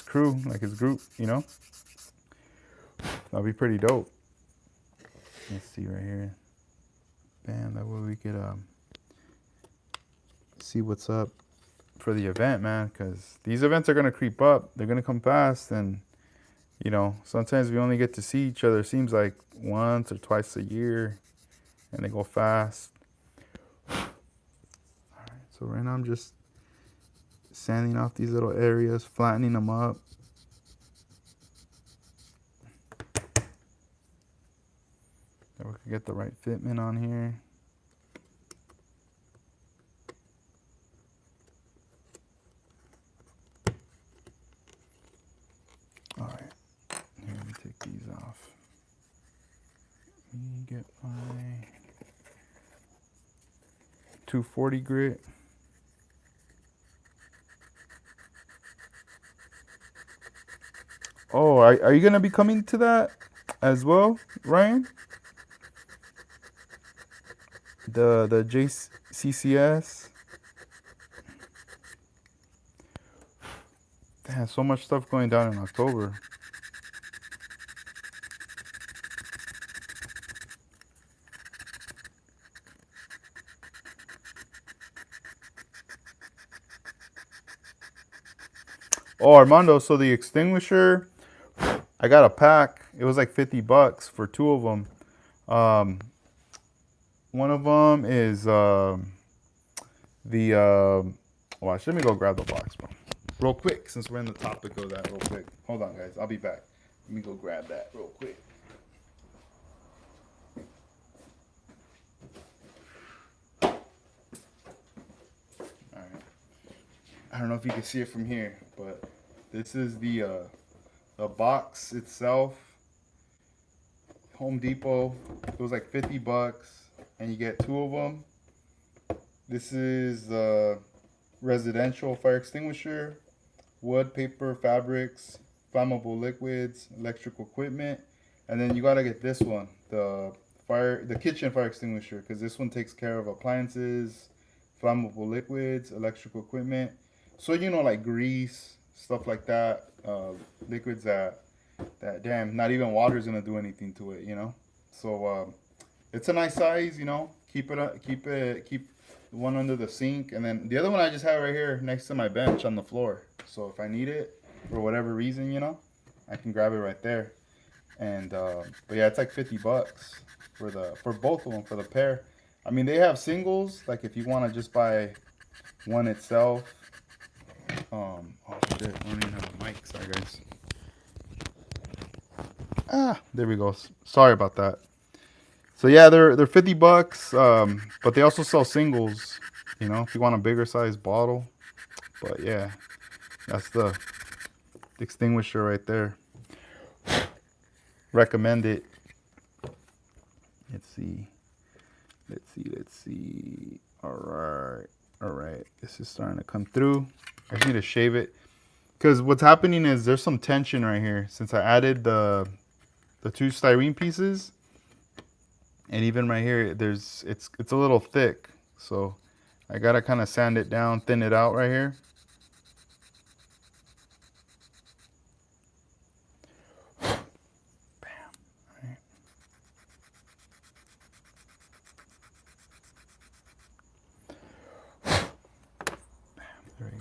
crew, like his group. That'd be pretty dope. Let's see right here. Bam, that way we could see what's up for the event, man, because these events are going to creep up. They're going to come fast, and sometimes we only get to see each other, seems like once or twice a year, and they go fast. All right, so right now I'm just sanding off these little areas, flattening them up. Then we can get the right fitment on here. All right, here, let me take these off. Let me get my 240 grit. Oh, are you gonna be coming to that as well, Ryan? The JCCS. Damn, so much stuff going down in October. Oh, Armando, so the extinguisher, I got a pack. It was like $50 for two of them. One of them is watch, let me go grab the box, bro. Real quick, since we're in the topic of that real quick. Hold on, guys. I'll be back. Let me go grab that real quick. All right. I don't know if you can see it from here, but this is the box itself. Home Depot. It was like $50, and you get two of them. This is the residential fire extinguisher, wood, paper, fabrics, flammable liquids, electrical equipment, and then you gotta get this one, the kitchen fire extinguisher, because this one takes care of appliances, flammable liquids, electrical equipment. So like grease, stuff like that, liquids that damn, not even water is gonna do anything to it. So it's a nice size. Keep one under the sink, and then the other one I just have right here next to my bench on the floor. So if I need it for whatever reason, I can grab it right there. And but yeah, it's like $50 for both of them, for the pair. I mean, they have singles, like if you want to just buy one itself. Oh shit, I don't even have a mic. Sorry, guys. There we go. Sorry about that. So yeah, they're $50, but they also sell singles, if you want a bigger size bottle. But yeah, that's the extinguisher right there. Recommend it. Let's see. All right. This is starting to come through. I just need to shave it, because what's happening is there's some tension right here since I added the two styrene pieces. And even right here, it's a little thick, so I gotta kind of sand it down, thin it out right here. Bam. All right.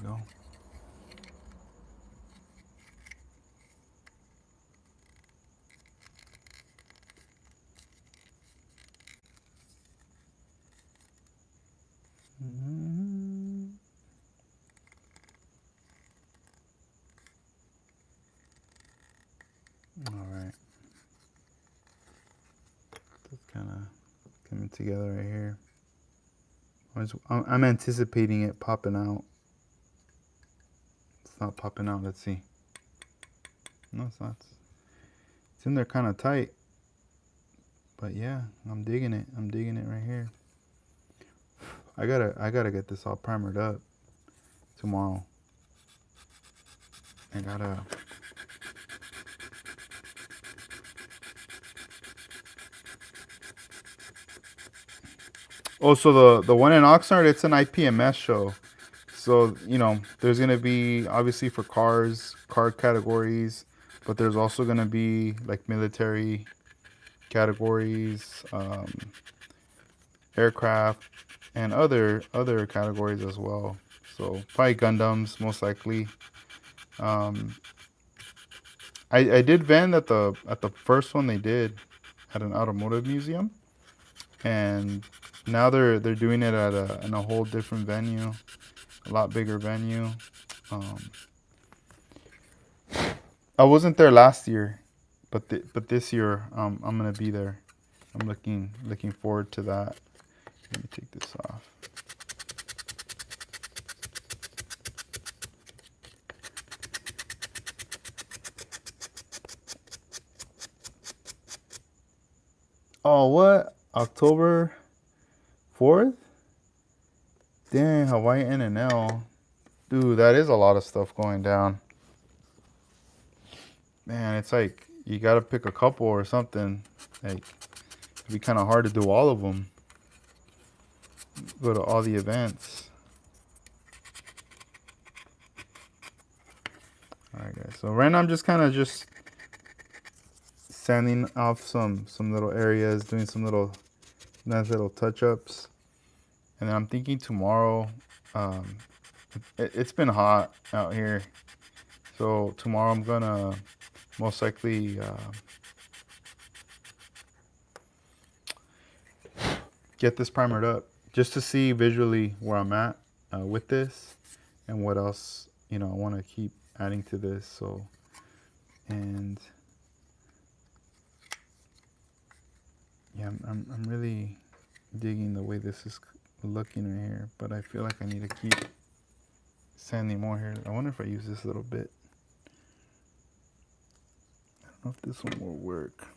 go. All right. It's kind of coming together right here. I'm anticipating it popping out. It's not popping out. Let's see. No, it's not. It's in there kind of tight. But yeah, I'm digging it. I'm digging it right here. I gotta get this all primered up tomorrow. I gotta. Oh, so the one in Oxnard, it's an IPMS show. So, you know, there's going to be, obviously, for cars, car categories, but there's also going to be, like, military categories, aircraft, and other categories as well. So, probably Gundams, most likely. I did vend at the first one they did at an automotive museum, and now they're doing it at in a whole different venue, a lot bigger venue. I wasn't there last year, but this year I'm gonna be there. I'm looking forward to that. Let me take this off. Oh, what? October 4th? Dang, Hawaii NNL. Dude, that is a lot of stuff going down. Man, it's like you gotta pick a couple or something. Like, it'd be kind of hard to do all of them. Go to all the events. Alright, guys. So right now I'm just kind of just sanding off some little areas, doing some little nice little touch-ups. And then I'm thinking tomorrow, it's been hot out here. So tomorrow I'm gonna most likely get this primered up just to see visually where I'm at with this and what else, you know, I want to keep adding to this. So, and yeah, I'm really digging the way this is looking right here, but I feel like I need to keep sanding more here. I wonder if I use this little bit. I don't know if this one will work.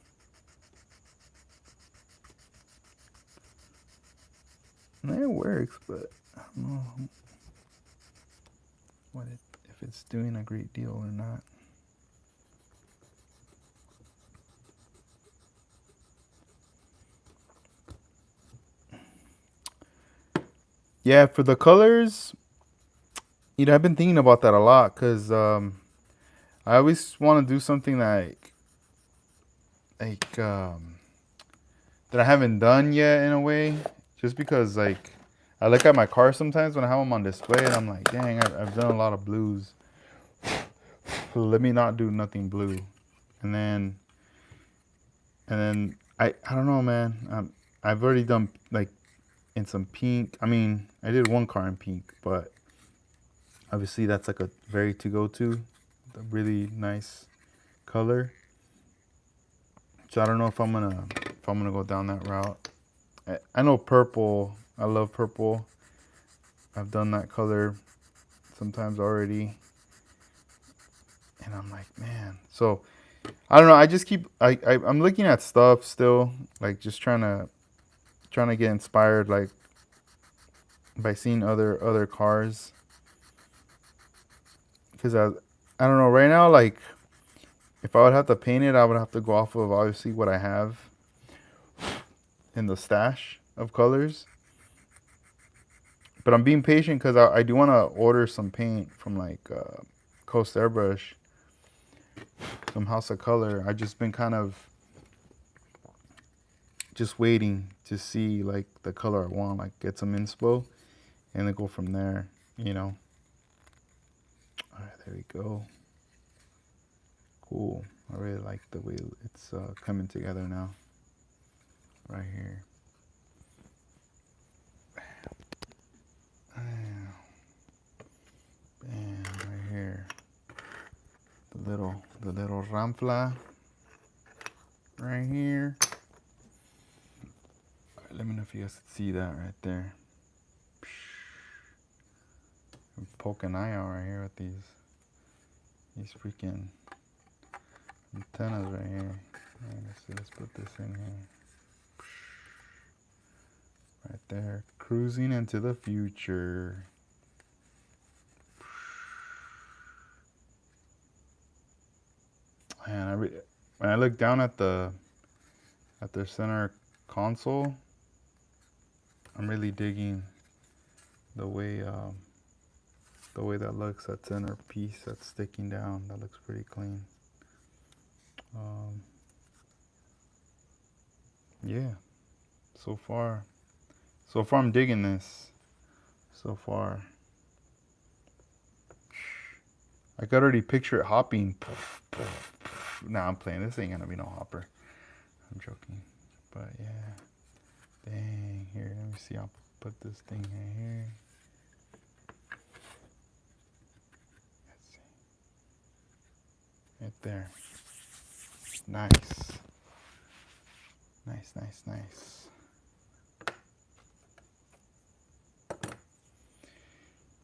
It works, but I don't know if it's doing a great deal or not. Yeah, for the colors, you know, I've been thinking about that a lot because I always want to do something like that I haven't done yet in a way, just because like I look at my car sometimes when I have them on display and I'm like, dang, I've done a lot of blues. Let me not do nothing blue, and then I don't know, man. I've already done like in some pink. I mean, I did one car in pink, but obviously that's like a very to go to, a really nice color. So I don't know if I'm gonna go down that route. I know purple. I love purple. I've done that color sometimes already, and I'm like, man. So I don't know. I just keep I'm looking at stuff still, like just trying to get inspired, like by seeing other cars. Because I don't know right now, like if I would have to paint it, I would have to go off of obviously what I have in the stash of colors. But I'm being patient because I do want to order some paint from like Coast Airbrush, some House of Color. I just been kind of just waiting to see like the color I want, like get some inspo, and then go from there, you know. There we go. Cool. I really like the way it's coming together now. Right here. Bam. Bam. Right here. The little ramfla. Right here. All right, let me know if you guys can see that right there. I'm poking an eye out right here with these freaking antennas right here. Let's see, let's put this in here. Right there, cruising into the future. And when I look down at their center console, I'm really digging the way that looks. That center piece that's sticking down, that looks pretty clean. Yeah, so far I'm digging this. So far, I could already picture it hopping. Nah, I'm playing. This ain't gonna be no hopper. I'm joking, but yeah. Dang, here, let me see. I'll put this thing right here. Let's see. Right there. Nice. Nice, nice, nice.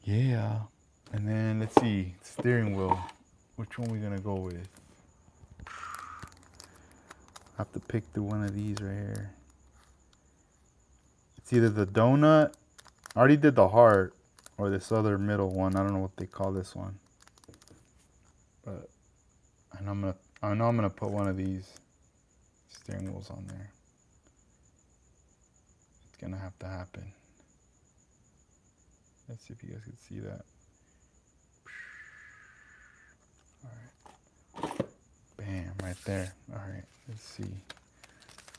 Yeah. And then let's see, steering wheel. Which one we gonna go with? I have to pick through one of these right here. It's either the donut. I already did the heart, or this other middle one. I don't know what they call this one. But I know I'm gonna put one of these steering wheels on there. It's gonna have to happen. Let's see if you guys can see that. All right. Bam, right there. All right, let's see.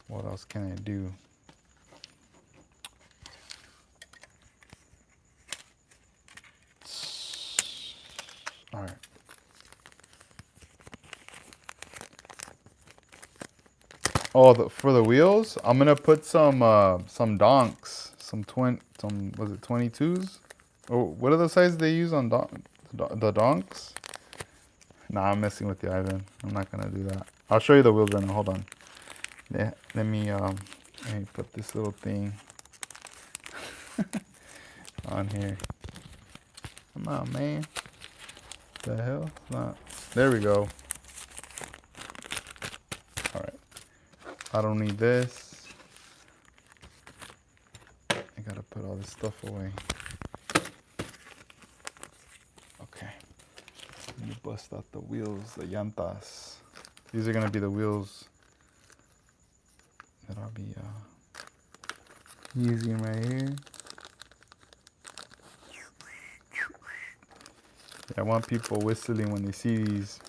What else can I do? All right. Oh, for the wheels, I'm gonna put some donks, some 22s? Oh, what are the sizes they use on the donks? Nah, I'm messing with you, Ivan. I'm not gonna do that. I'll show you the wheels right now. Hold on. Yeah, let me put this little thing on here. Come on, man. The hell? It's not. There we go. All right. I don't need this. I gotta put all this stuff away. Okay. Let me bust out the wheels, the llantas. These are gonna be the wheels that I'll be using right here. I want people whistling when they see these.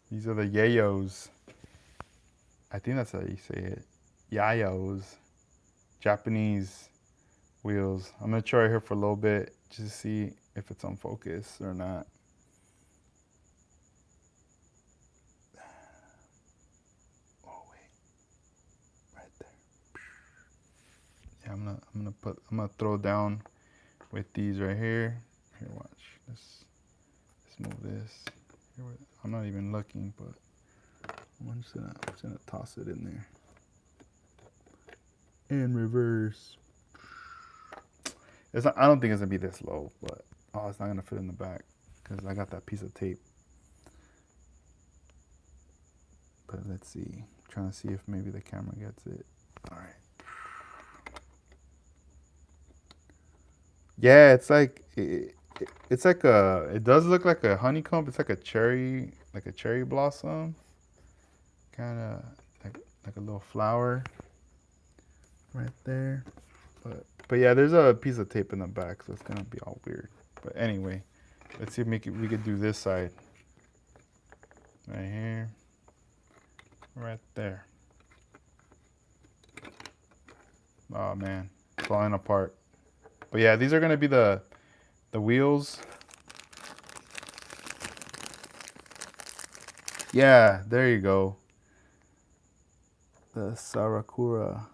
These are the yayos. I think that's how you say it. Yayos. Japanese wheels. I'm gonna try it here for a little bit just to see if it's on focus or not. Oh wait, right there. Yeah, I'm gonna throw down with these right here. Here, watch. Let's move this. Here, I'm not even looking, but I'm just gonna toss it in there. And reverse. It's not, I don't think it's gonna be this low, but it's not gonna fit in the back because I got that piece of tape. But let's see. I'm trying to see if maybe the camera gets it. All right. Yeah, it's like it does look like a honeycomb. It's like a cherry blossom, kind of like a little flower right there. But yeah, there's a piece of tape in the back, so it's gonna be all weird. But anyway, let's see if we could do this side right here, right there. Oh man, falling apart. But yeah, these are gonna be the the wheels. Yeah, there you go. The Sarakura.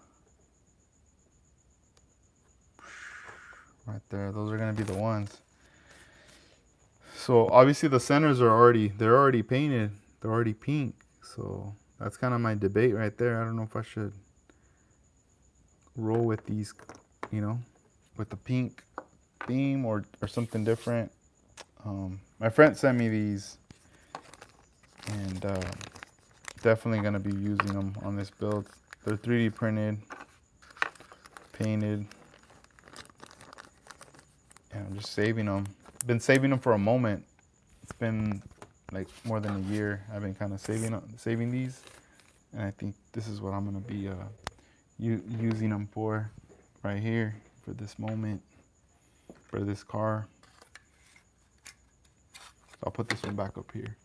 Right there. Those are gonna be the ones. So obviously the centers are already painted. They're already pink. So that's kind of my debate right there. I don't know if I should roll with these, you know, with the pink theme or something different. My friend sent me these, and definitely gonna be using them on this build. They're 3D printed, painted, and I'm just saving them. Been saving them for a moment. It's been like more than a year. I've been kind of saving these, and I think this is what I'm gonna be using them for, right here, for this moment, for this car. So I'll put this one back up here.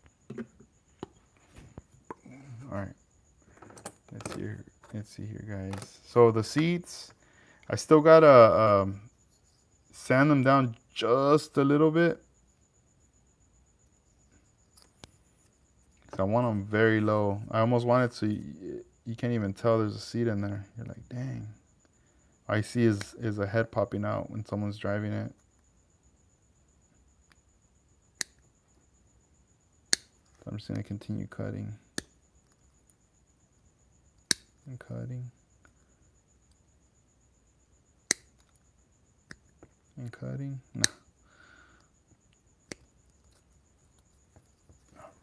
All right. Let's see here, guys. So the seats, I still gotta sand them down just a little bit. I want them very low. I almost want it to, you can't even tell there's a seat in there. You're like, dang. All I see is a head popping out when someone's driving it. So I'm just gonna continue cutting. And cutting. And cutting. No.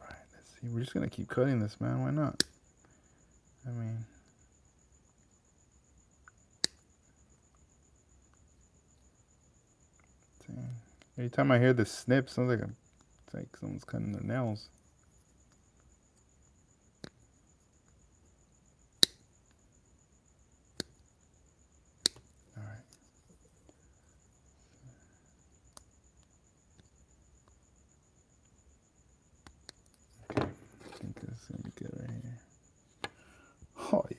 Alright, let's see. We're just gonna keep cutting this, man. Why not? I mean, dang. Every time I hear this snip, sounds like it's like someone's cutting their nails. Alright. Okay. I think this is gonna be good right here. Oh yeah.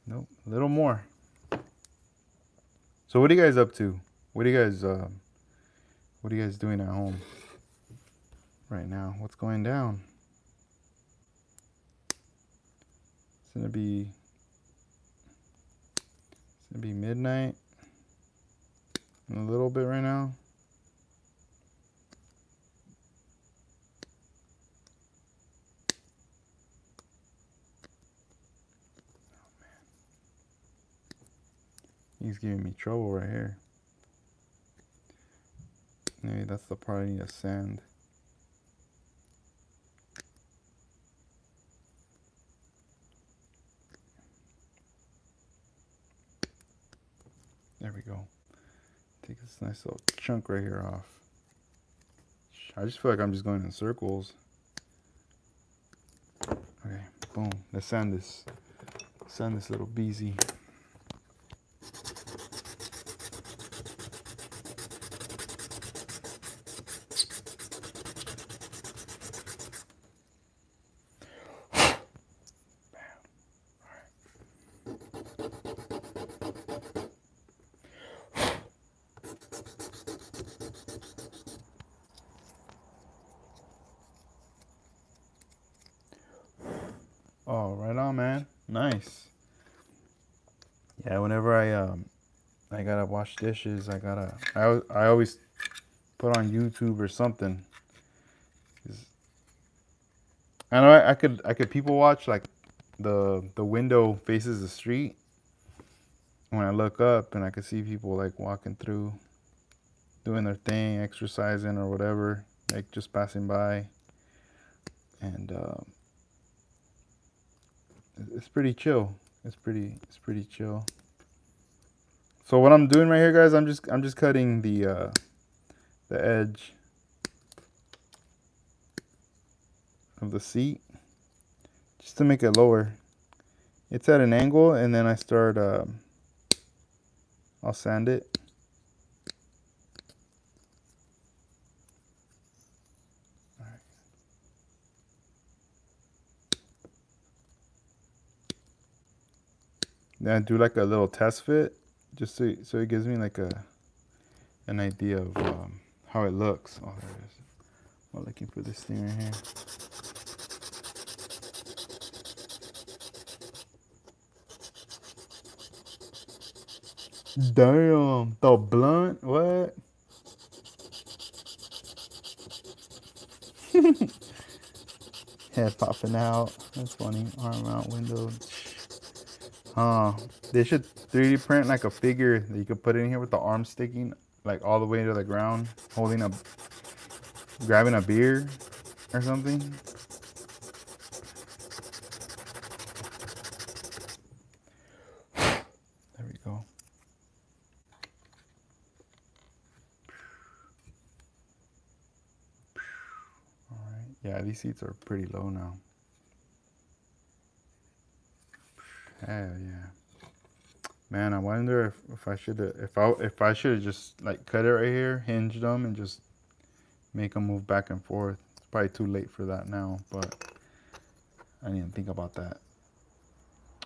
Nope. A little more. So what are you guys up to? What are you guys doing at home right now? What's going down? It's gonna be midnight in a little bit right now. Oh man. He's giving me trouble right here. Maybe that's the part I need to sand. There we go. Take this nice little chunk right here off. I just feel like I'm just going in circles. Okay, boom. Let's sand this. Sand this little beezy. Oh, right on, man. Nice. Yeah, whenever I gotta wash dishes, I always put on YouTube or something. I know I could people watch, like the window faces the street. When I look up and I could see people like walking through, doing their thing, exercising or whatever, like just passing by, and it's pretty chill. It's pretty chill. So what I'm doing right here, guys, I'm just cutting the edge of the seat just to make it lower. It's at an angle, and then I start I'll sand it. All right. Then I do like a little test fit, just so it gives me like a an idea of how it looks. Oh, there it is. I'm looking for this thing right here. Damn, the blunt, what? Head popping out. That's funny. Arm out, window. They should 3D print like a figure that you could put in here with the arm sticking like all the way to the ground, grabbing a beer or something. There we go. All right. Yeah, these seats are pretty low now. Hell yeah. Man, I wonder if I should have just like cut it right here, hinged them, and just make them move back and forth. It's probably too late for that now, but I didn't even think about that.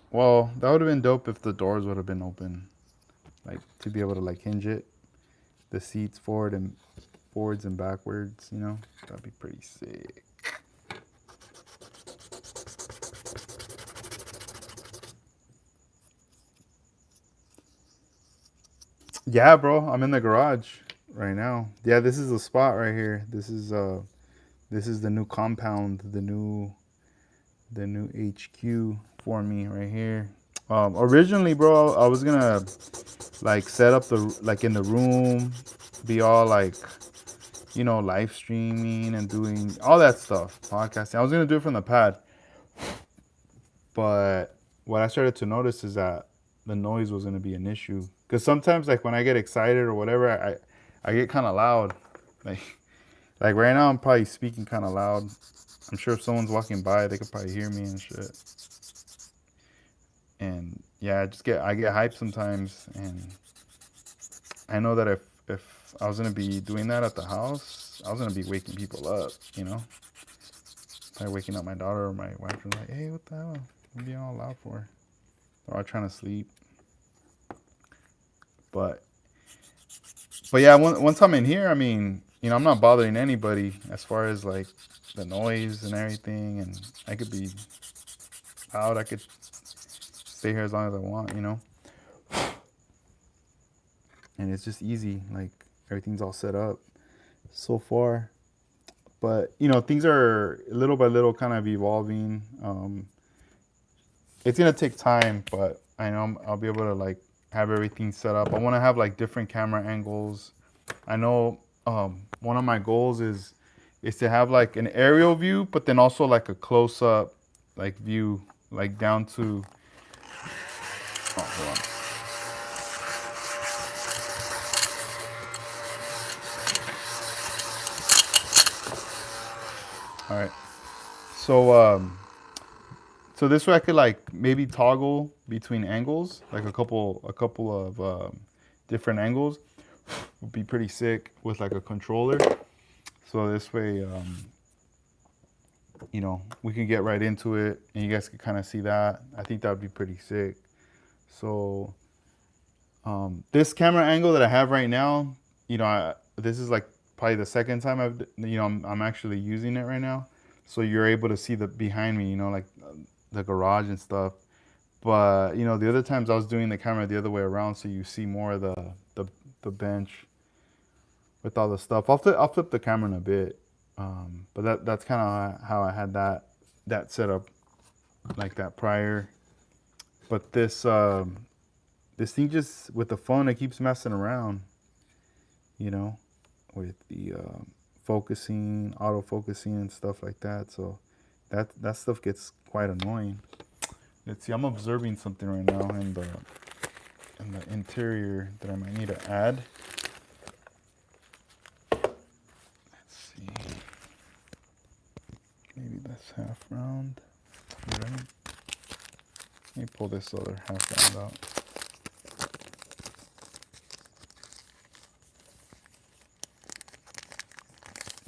Well, that would have been dope if the doors would have been open, like to be able to like hinge it, the seats forwards and backwards. You know, that'd be pretty sick. Yeah, bro, I'm in the garage right now. Yeah, this is the spot right here. This is the new compound, the new HQ for me right here. Originally, bro, I was gonna like set up like in the room, be all like, you know, live streaming and doing all that stuff, podcasting. I was gonna do it from the pad, but what I started to notice is that the noise was gonna be an issue. Cause sometimes, like when I get excited or whatever, I get kind of loud. Like like right now, I'm probably speaking kind of loud. I'm sure if someone's walking by, they could probably hear me and shit. And yeah, I get hyped sometimes, and I know that if I was gonna be doing that at the house, I was gonna be waking people up, you know, probably waking up my daughter or my wife and like, hey, what the hell? What are you being all loud for? They're all trying to sleep. But yeah, once I'm in here, I mean, you know, I'm not bothering anybody as far as like the noise and everything, and I could be loud. I could stay here as long as I want, you know. And it's just easy. Like everything's all set up so far. But you know, things are little by little kind of evolving. It's gonna take time, but I know I'll be able to like have everything set up. I want to have like different camera angles. I know one of my goals is to have like an aerial view, but then also like a close up like view, like down to. Oh, hold on. All right. So this way I could like maybe toggle between angles, like a couple of different angles would be pretty sick with like a controller. So this way, you know, we can get right into it and you guys can kind of see that. I think that would be pretty sick. So this camera angle that I have right now, you know, this is like probably the second time I'm actually using it right now. So you're able to see the behind me, you know, like the garage and stuff. But you know, the other times I was doing the camera the other way around, so you see more of the bench with all the stuff. I'll flip the camera in a bit, but that's kind of how I had that set up like that prior. But this thing just with the phone, it keeps messing around, you know, with the focusing, auto focusing, and stuff like that. So that stuff gets quite annoying. Let's see, I'm observing something right now in the interior that I might need to add. Let's see. Maybe that's half round. Right. Let me pull this other half round out.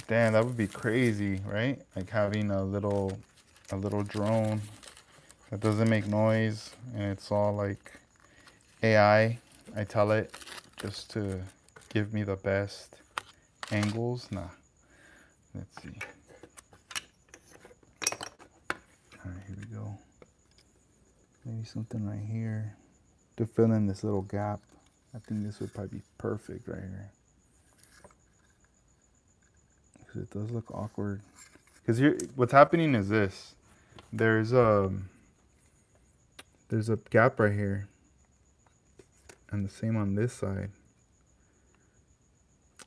Damn, that would be crazy, right? Like having a little drone that doesn't make noise and it's all like AI. I tell it just to give me the best angles. Nah. Let's see. All right, here we go. Maybe something right here to fill in this little gap. I think this would probably be perfect right here. Because it does look awkward. Because here, what's happening is this. There's a gap right here. And the same on this side.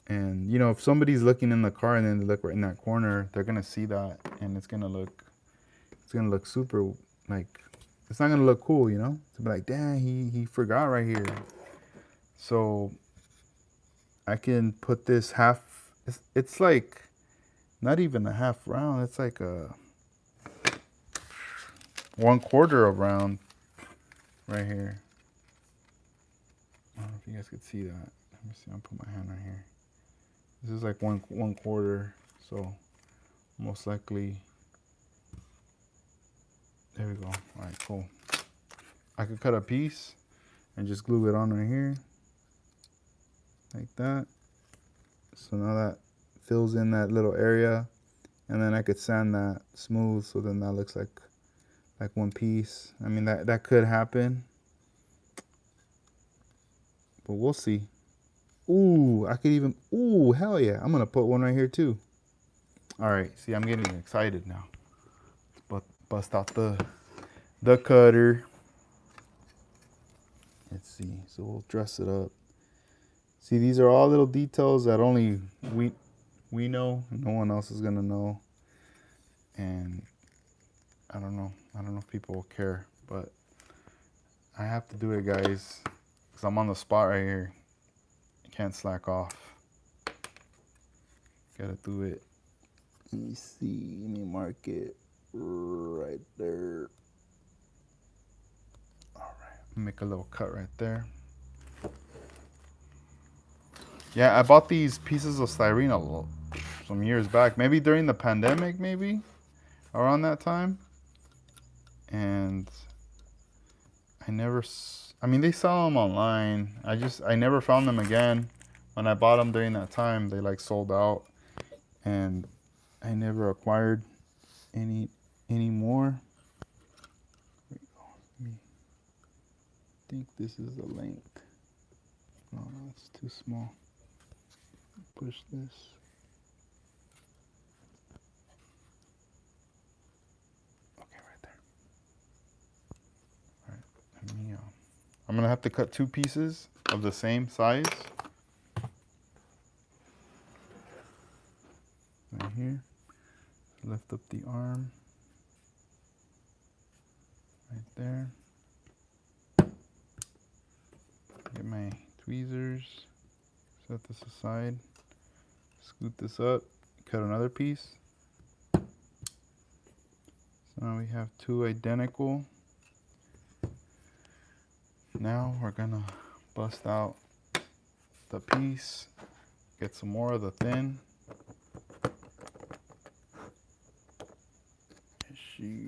And, you know, if somebody's looking in the car and then they look right in that corner, they're going to see that. And it's going to look super, like, it's not going to look cool, you know? To be like, dang, he forgot right here. So I can put this half, it's like not even a half round. It's like a 1/4 of round right here. I don't know if you guys could see that. Let me see, I'll put my hand right here. This is like 1/4, so most likely, there we go. All right, cool. I could cut a piece and just glue it on right here, like that. So now that fills in that little area, and then I could sand that smooth, so then that looks like one piece. I mean, that could happen, but we'll see. Ooh, I could even, ooh, hell yeah. I'm gonna put one right here too. All right, see, I'm getting excited now. But bust out the cutter. Let's see, so we'll dress it up. See, these are all little details that only we know, no one else is gonna know. And I don't know if people will care, but I have to do it, guys, because I'm on the spot right here. Can't slack off. Gotta do it. Let me see, let me mark it right there. All right, make a little cut right there. Yeah, I bought these pieces of styrene some years back, maybe during the pandemic, maybe around that time. And I mean, they sell them online. I never found them again. When I bought them during that time, they like sold out, and I never acquired any more. There we go. I think this is the length. No, that's too small. Push this. Okay, right there. All right, let me, I'm gonna have to cut 2 pieces of the same size. Right here. Lift up the arm. Right there. Get my tweezers. Set this aside. Scoot this up. Cut another piece. So now we have 2 identical. Now we're gonna bust out the piece. Get some more of the thin.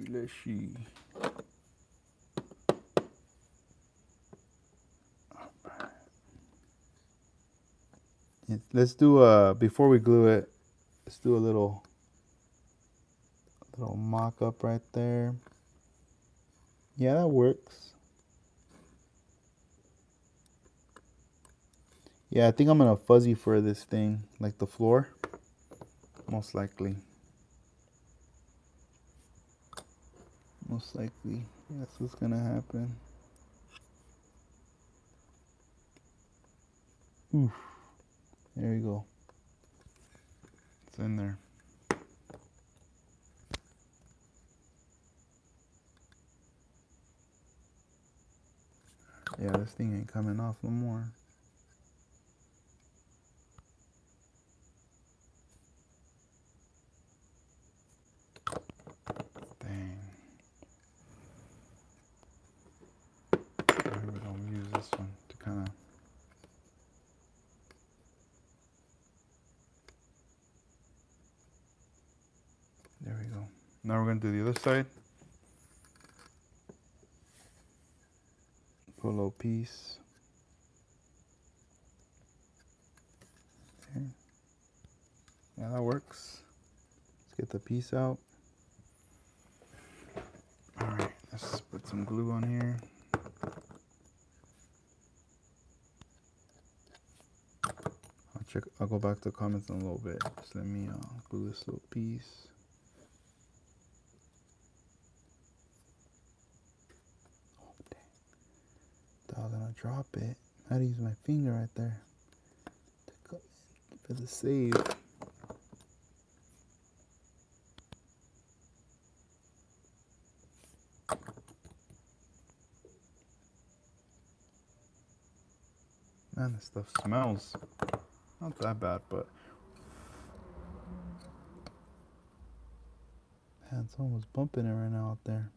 Let's see. Let's do before we glue it, let's do a little mock up right there. Yeah, that works. Yeah, I think I'm gonna fuzzy for this thing, like the floor, most likely. Most likely, that's what's gonna happen. Oof. There we go. It's in there. Yeah, this thing ain't coming off no more. Dang. We're gonna use this one to kind of. There we go. Now we're gonna do the other side. Put a little piece. Yeah, that works. Let's get the piece out. All right, let's put some glue on here. I'll go back to the comments in a little bit. Just let me glue this little piece. Oh, dang. Thought I was gonna drop it. I had to use my finger right there for the save. Man, this stuff smells. Not that bad, but man, someone was bumping it right now out there.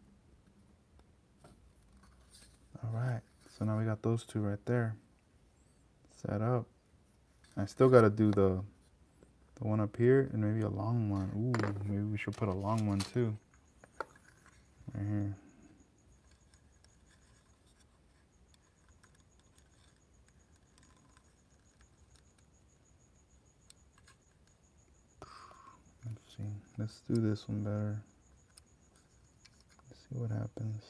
All right, so now we got those two right there set up. I still got to do the one up here and maybe a long one. Ooh, maybe we should put a long one too. Right here. Let's see. Let's do this one better. Let's see what happens.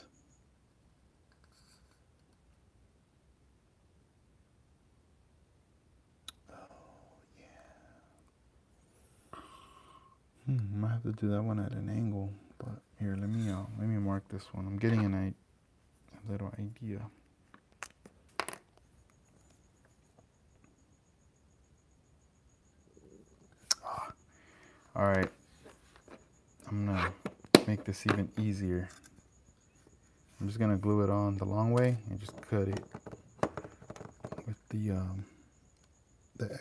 I might have to do that one at an angle, but here, let me mark this one. I'm getting a little idea. All right, I'm gonna make this even easier. I'm just gonna glue it on the long way and just cut it with the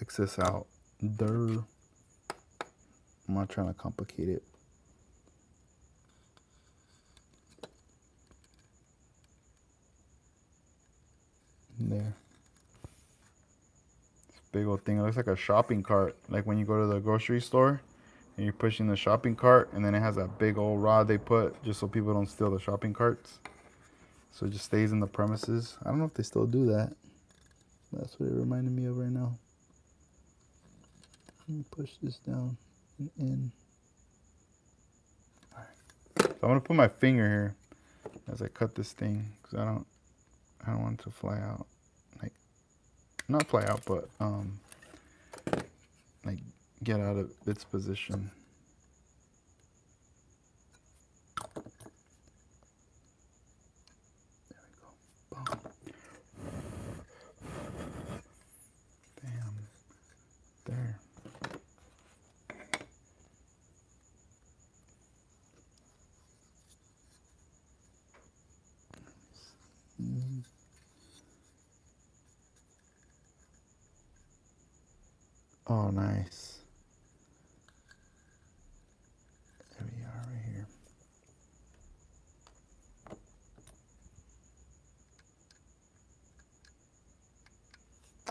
excess out. Durr. I'm not trying to complicate it. There. This big old thing. It looks like a shopping cart. Like when you go to the grocery store and you're pushing the shopping cart, and then it has that big old rod they put just so people don't steal the shopping carts. So it just stays in the premises. I don't know if they still do that. That's what it reminded me of right now. Let me push this down and in. All right. So I'm gonna put my finger here as I cut this thing because I don't want it to fly out. Like, not fly out, but like get out of its position. There we go. Boom. Bam. There. Oh, nice. There we are right here.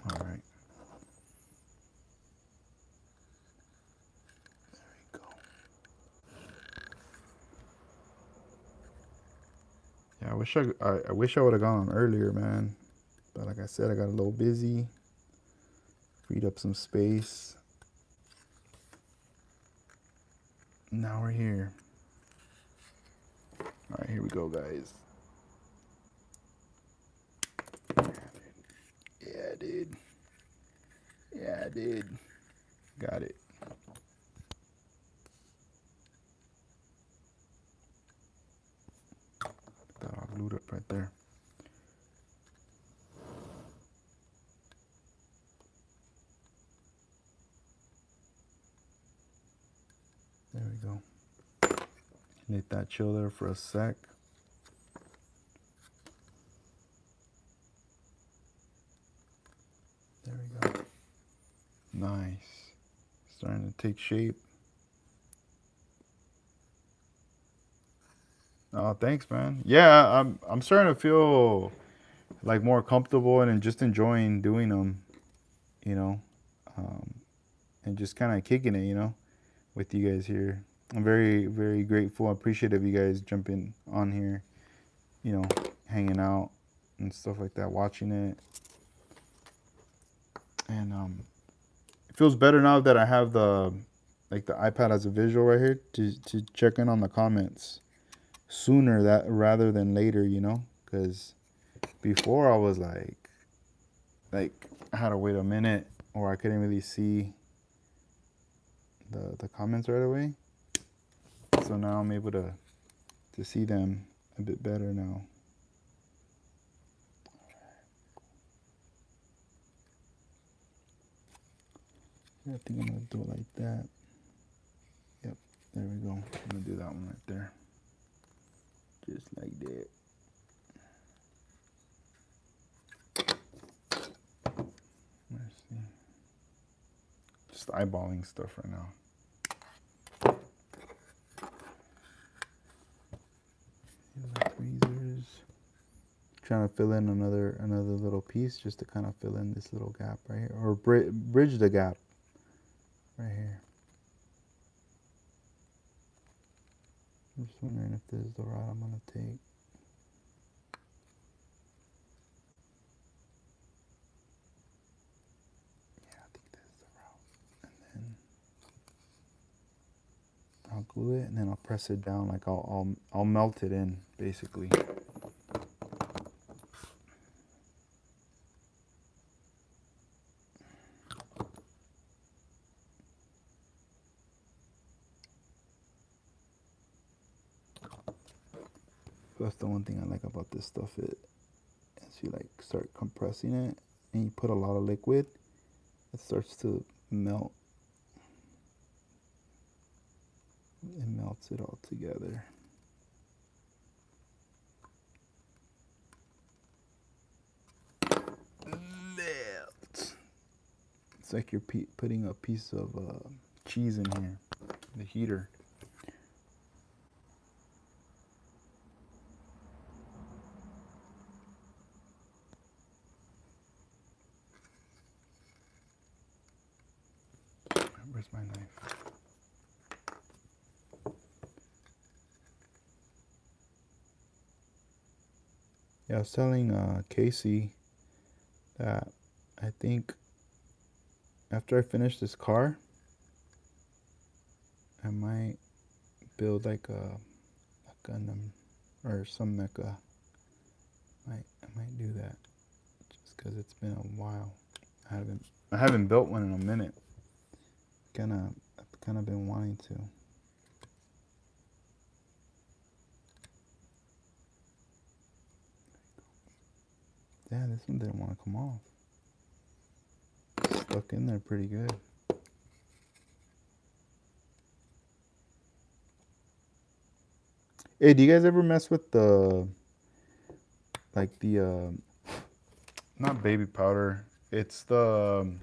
All right. There we go. Yeah, I wish I would have gone earlier, man. But like I said, I got a little busy. Freed up some space. Now we're here. All right, here we go, guys. Yeah, dude. Yeah, dude. Got it. That all glued up right there. There we go. Let that chill there for a sec. There we go. Nice. Starting to take shape. Oh, thanks, man. Yeah, I'm starting to feel like more comfortable and just enjoying doing them, you know, and just kind of kicking it, you know, with you guys here. I'm very, very grateful. I appreciative you guys jumping on here, you know, hanging out and stuff like that, watching it. And it feels better now that I have the like the iPad has a visual right here to check in on the comments sooner that rather than later, you know, because before I was like I had to wait a minute or I couldn't really see the comments right away. So now I'm able to see them a bit better now. I think I'm gonna do it like that. Yep, there we go. I'm gonna do that one right there. Just like that. Let's see. Just eyeballing stuff right now. Tweezers. Trying to fill in another little piece just to kind of fill in this little gap right here, or bridge the gap right here. I'm just wondering if this is the route I'm gonna take. Yeah, I think this is the route. And then I'll glue it, and then I'll press it down. Like I'll melt it in, basically. That's the one thing I like about this stuff. As you like start compressing it, and you put a lot of liquid, it starts to melt. It melts it all together. Melt. It's like you're putting a piece of cheese in here, the heater. Where's my knife? Yeah, I was telling Casey that I think after I finish this car, I might build like a Gundam or some mecha. I might do that just because it's been a while. I haven't built one in a minute. I've kind of been wanting to. Yeah, this one didn't want to come off. Stuck in there pretty good. Hey, do you guys ever mess with the not baby powder? It's the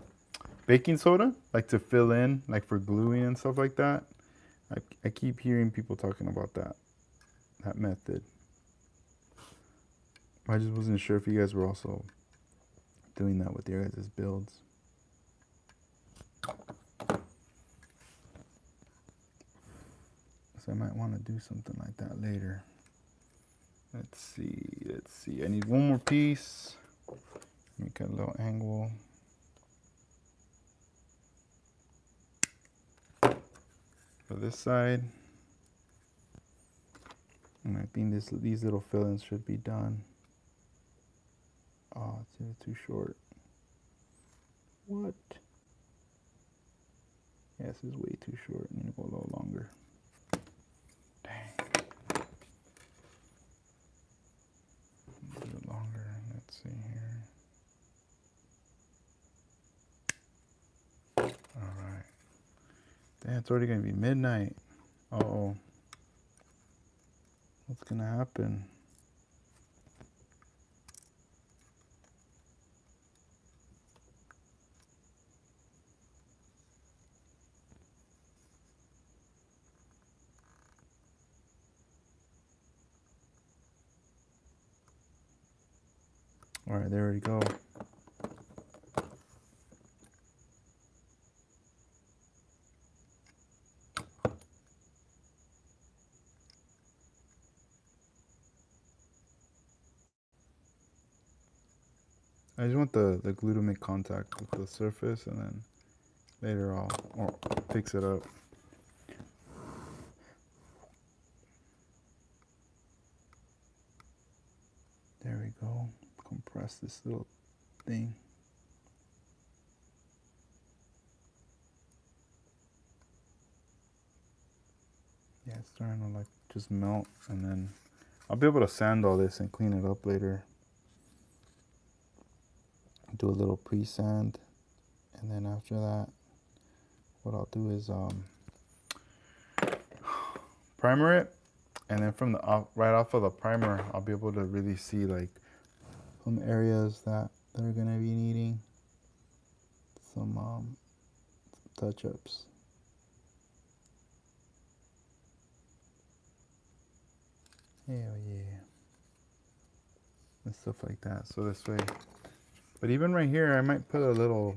baking soda, like to fill in, like for gluing and stuff like that. I keep hearing people talking about that method. I just wasn't sure if you guys were also doing that with your guys' builds. So I might want to do something like that later. Let's see. I need one more piece. Make a little angle. For this side. And I think these little fill-ins should be done. Oh, it's even too short. What? Yeah, this is way too short. I need to go a little longer. Dang. A bit longer. Let's see here. Alright. Damn, it's already gonna be midnight. Uh-oh. What's gonna happen? Alright, there we go. I just want the glue to make contact with the surface, and then later I'll fix it up. we go. Compress this little thing. Yeah, it's starting to like just melt, and then I'll be able to sand all this and clean it up later. Do a little pre-sand, and then after that, what I'll do is primer it, and then from the right off of the primer, I'll be able to really see like some areas that they're gonna be needing some touch-ups. Hell yeah. And stuff like that. So this way. But even right here, I might put a little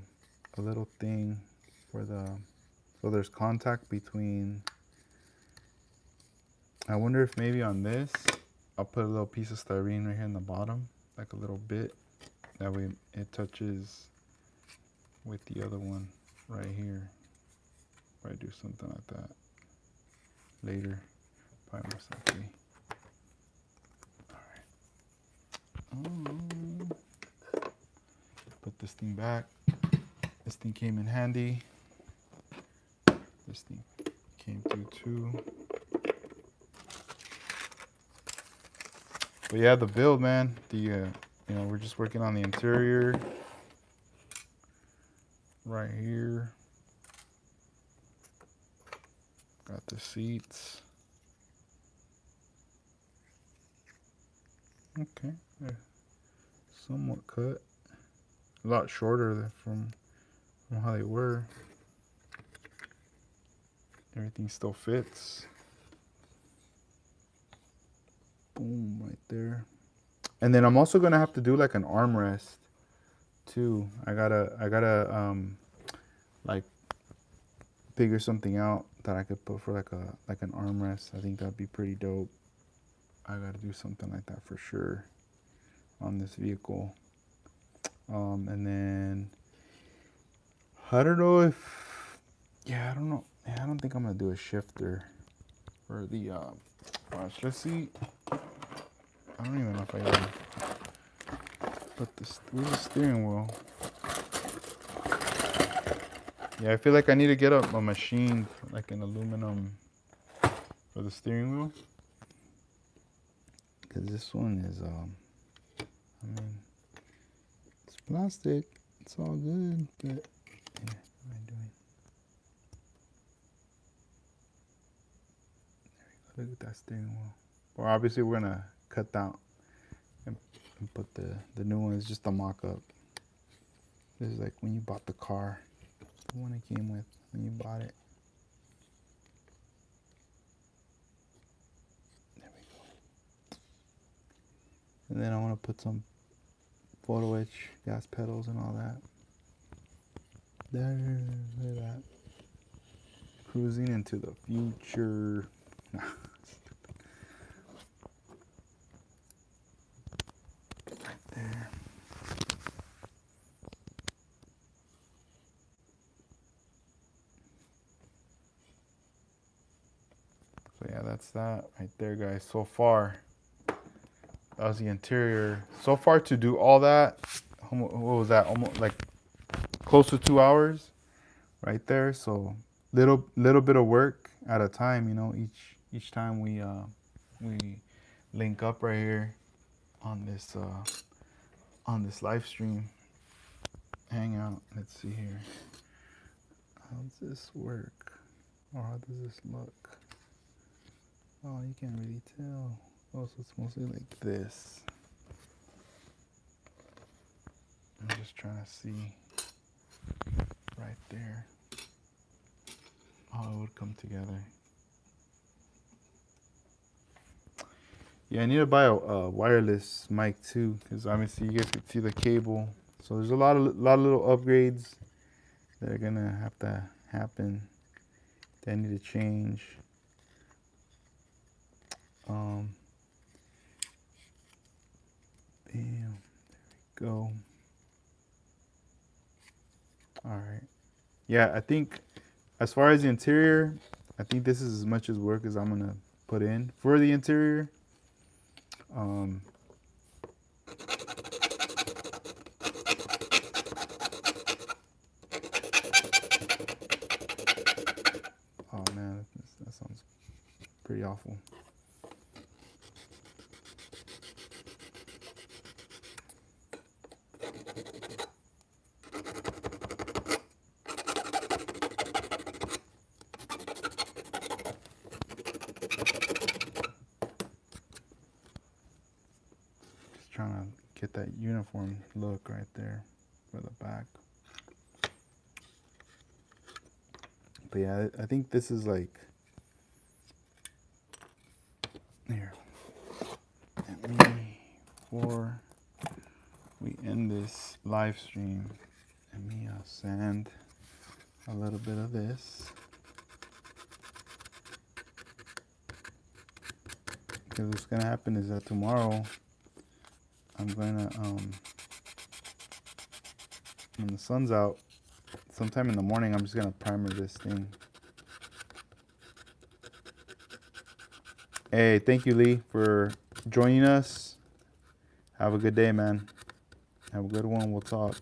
thing for the, so there's contact between. I wonder if maybe on this, I'll put a little piece of styrene right here in the bottom, like a little bit. That way it touches with the other one right here. If I do something like that later, probably most likely. Put this thing back. This thing came in handy. This thing came through too. But yeah, the build, man. The you know, we're just working on the interior right here. Got the seats. Okay, they're somewhat cut. A lot shorter than from how they were. Everything still fits. Boom, right there. And then I'm also gonna have to do like an armrest too. I gotta like figure something out that I could put for like an armrest. I think that'd be pretty dope. I gotta do something like that for sure on this vehicle. And then I don't know if, yeah, I don't know. Yeah, I don't think I'm gonna do a shifter for the watch. Let's see. I don't even know if I even put this. Where's the steering wheel? Yeah, I feel like I need to get a machine, like an aluminum for the steering wheel. Because this one is, I mean, it's plastic. It's all good, but yeah, what am I doing? There we go. Look at that steering wheel. Well, obviously we're gonna cut that and put the new one. Is just a mock-up. This is like when you bought the car, the one it came with when you bought it. There we go. And then I want to put some photo etch gas pedals and all that. There, look at that. Cruising into the future. Right there. So yeah, that's that right there, guys. So far, that was the interior. So far to do all that, what was that? Almost like close to 2 hours right there. So little bit of work at a time, you know, each time we link up right here on this live stream hangout. Let's see here. How does this work? Or how does this look? Oh, you can't really tell. Oh, so it's mostly like this. I'm just trying to see right there how it would come together. Yeah, I need to buy a wireless mic too, because obviously you guys can see the cable. So there's a lot of little upgrades that are gonna have to happen that I need to change. Bam, there we go. All right. Yeah, I think as far as the interior, I think this is as much as work as I'm gonna put in for the interior. kind of get that uniform look right there for the back. But yeah, I think this is like, here, before we end this live stream, let me sand a little bit of this. Because what's gonna happen is that tomorrow I'm gonna when the sun's out, sometime in the morning, I'm just gonna primer this thing. Hey, thank you, Lee, for joining us. Have a good day, man. Have a good one. We'll talk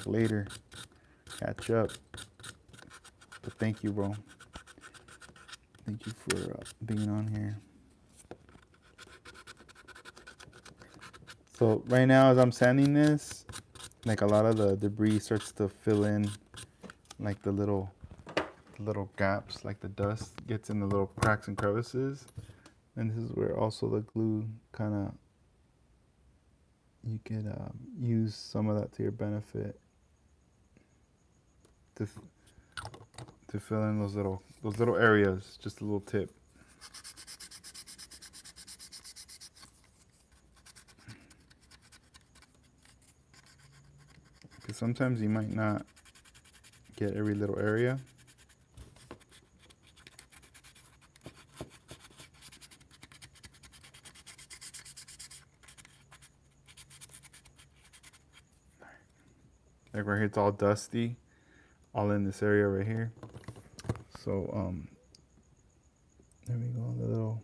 later. Catch up. But thank you, bro. Thank you for being on here. So right now, as I'm sanding this, like a lot of the debris starts to fill in, like the little gaps, like the dust gets in the little cracks and crevices. And this is where also the glue kind of, you could use some of that to your benefit to fill in those little areas. Just a little tip. Because sometimes you might not get every little area. Like right here, it's all dusty, all in this area right here. So there we go.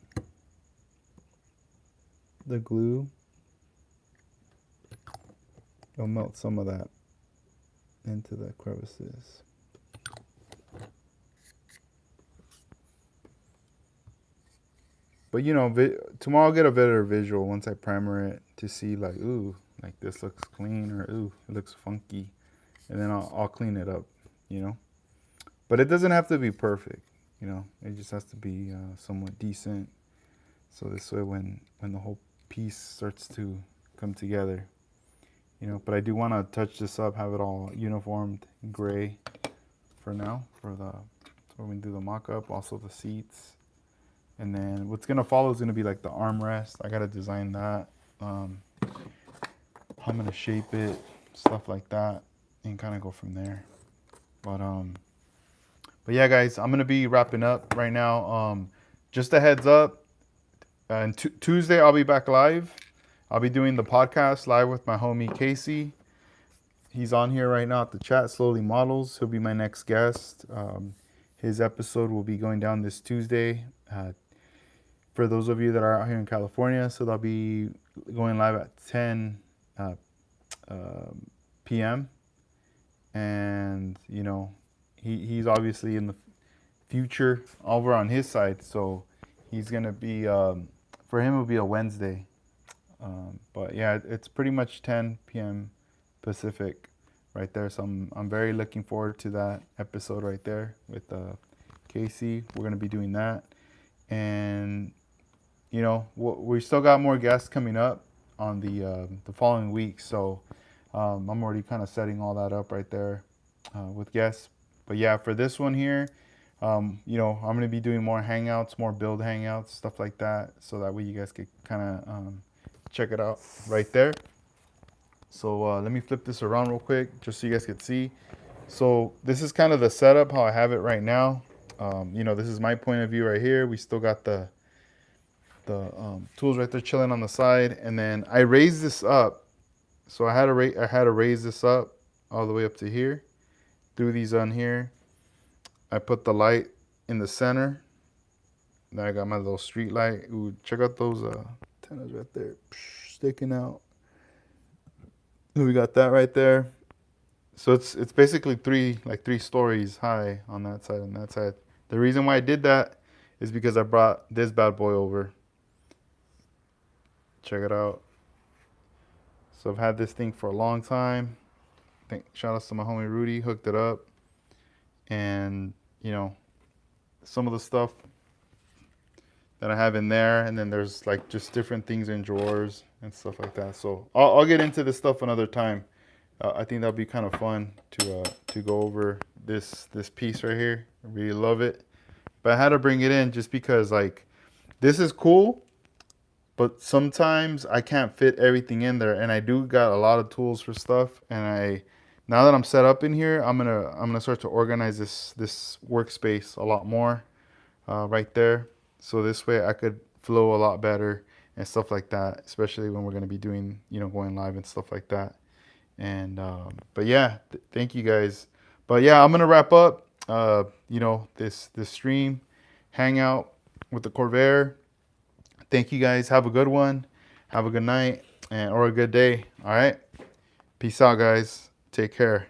The glue, it'll melt some of that into the crevices. But you know, tomorrow I'll get a better visual once I primer it to see like, ooh, like this looks clean, or ooh, it looks funky. And then I'll clean it up, you know. But it doesn't have to be perfect, you know. It just has to be somewhat decent. So this way, when the whole piece starts to come together, you know. But I do want to touch this up, have it all uniformed gray for now, so when we do the mock-up, also the seats. And then what's gonna follow is gonna be like the armrest. I gotta design that. How I'm gonna shape it, stuff like that, and kind of go from there. But yeah, guys, I'm gonna be wrapping up right now. Just a heads up, and Tuesday I'll be back live. I'll be doing the podcast live with my homie Casey. He's on here right now at the chat. Slowly Models. He'll be my next guest. His episode will be going down this Tuesday. For those of you that are out here in California, so they'll be going live at 10 p.m. And you know, he's obviously in the future over on his side, so he's gonna be for him it'll be a Wednesday. But yeah, it's pretty much 10 p.m. Pacific right there. So I'm very looking forward to that episode right there with Casey. We're gonna be doing that, and you know, we still got more guests coming up on the following week. So I'm already kind of setting all that up right there with guests. But yeah, for this one here, you know, I'm gonna be doing more hangouts, more build hangouts, stuff like that, so that way you guys could kind of check it out right there. So let me flip this around real quick just so you guys can see. So this is kind of the setup, how I have it right now. You know, this is my point of view right here. We still got the tools right there chilling on the side, and then I raised this up. So I had to raise this up all the way up to here. Through these on here, I put the light in the center. Now I got my little street light. Ooh, check out those antennas right there, sticking out. We got that right there. So it's basically three stories high on that side and that side. The reason why I did that is because I brought this bad boy over. Check it out. So I've had this thing for a long time. Shout out to my homie Rudy, hooked it up. And, you know, some of the stuff that I have in there, and then there's like just different things in drawers and stuff like that. So I'll get into this stuff another time. I think that'll be kind of fun to go over this piece right here. I really love it, but I had to bring it in just because like this is cool, but sometimes I can't fit everything in there, and I do got a lot of tools for stuff. And now that I'm set up in here, I'm gonna start to organize this workspace a lot more right there, so this way I could flow a lot better and stuff like that, especially when we're gonna be doing, you know, going live and stuff like that. And but yeah, thank you guys. But yeah, I'm gonna wrap up. You know, this stream hangout with the Corvair. Thank you guys. Have a good one. Have a good night and or a good day. All right. Peace out, guys. Take care.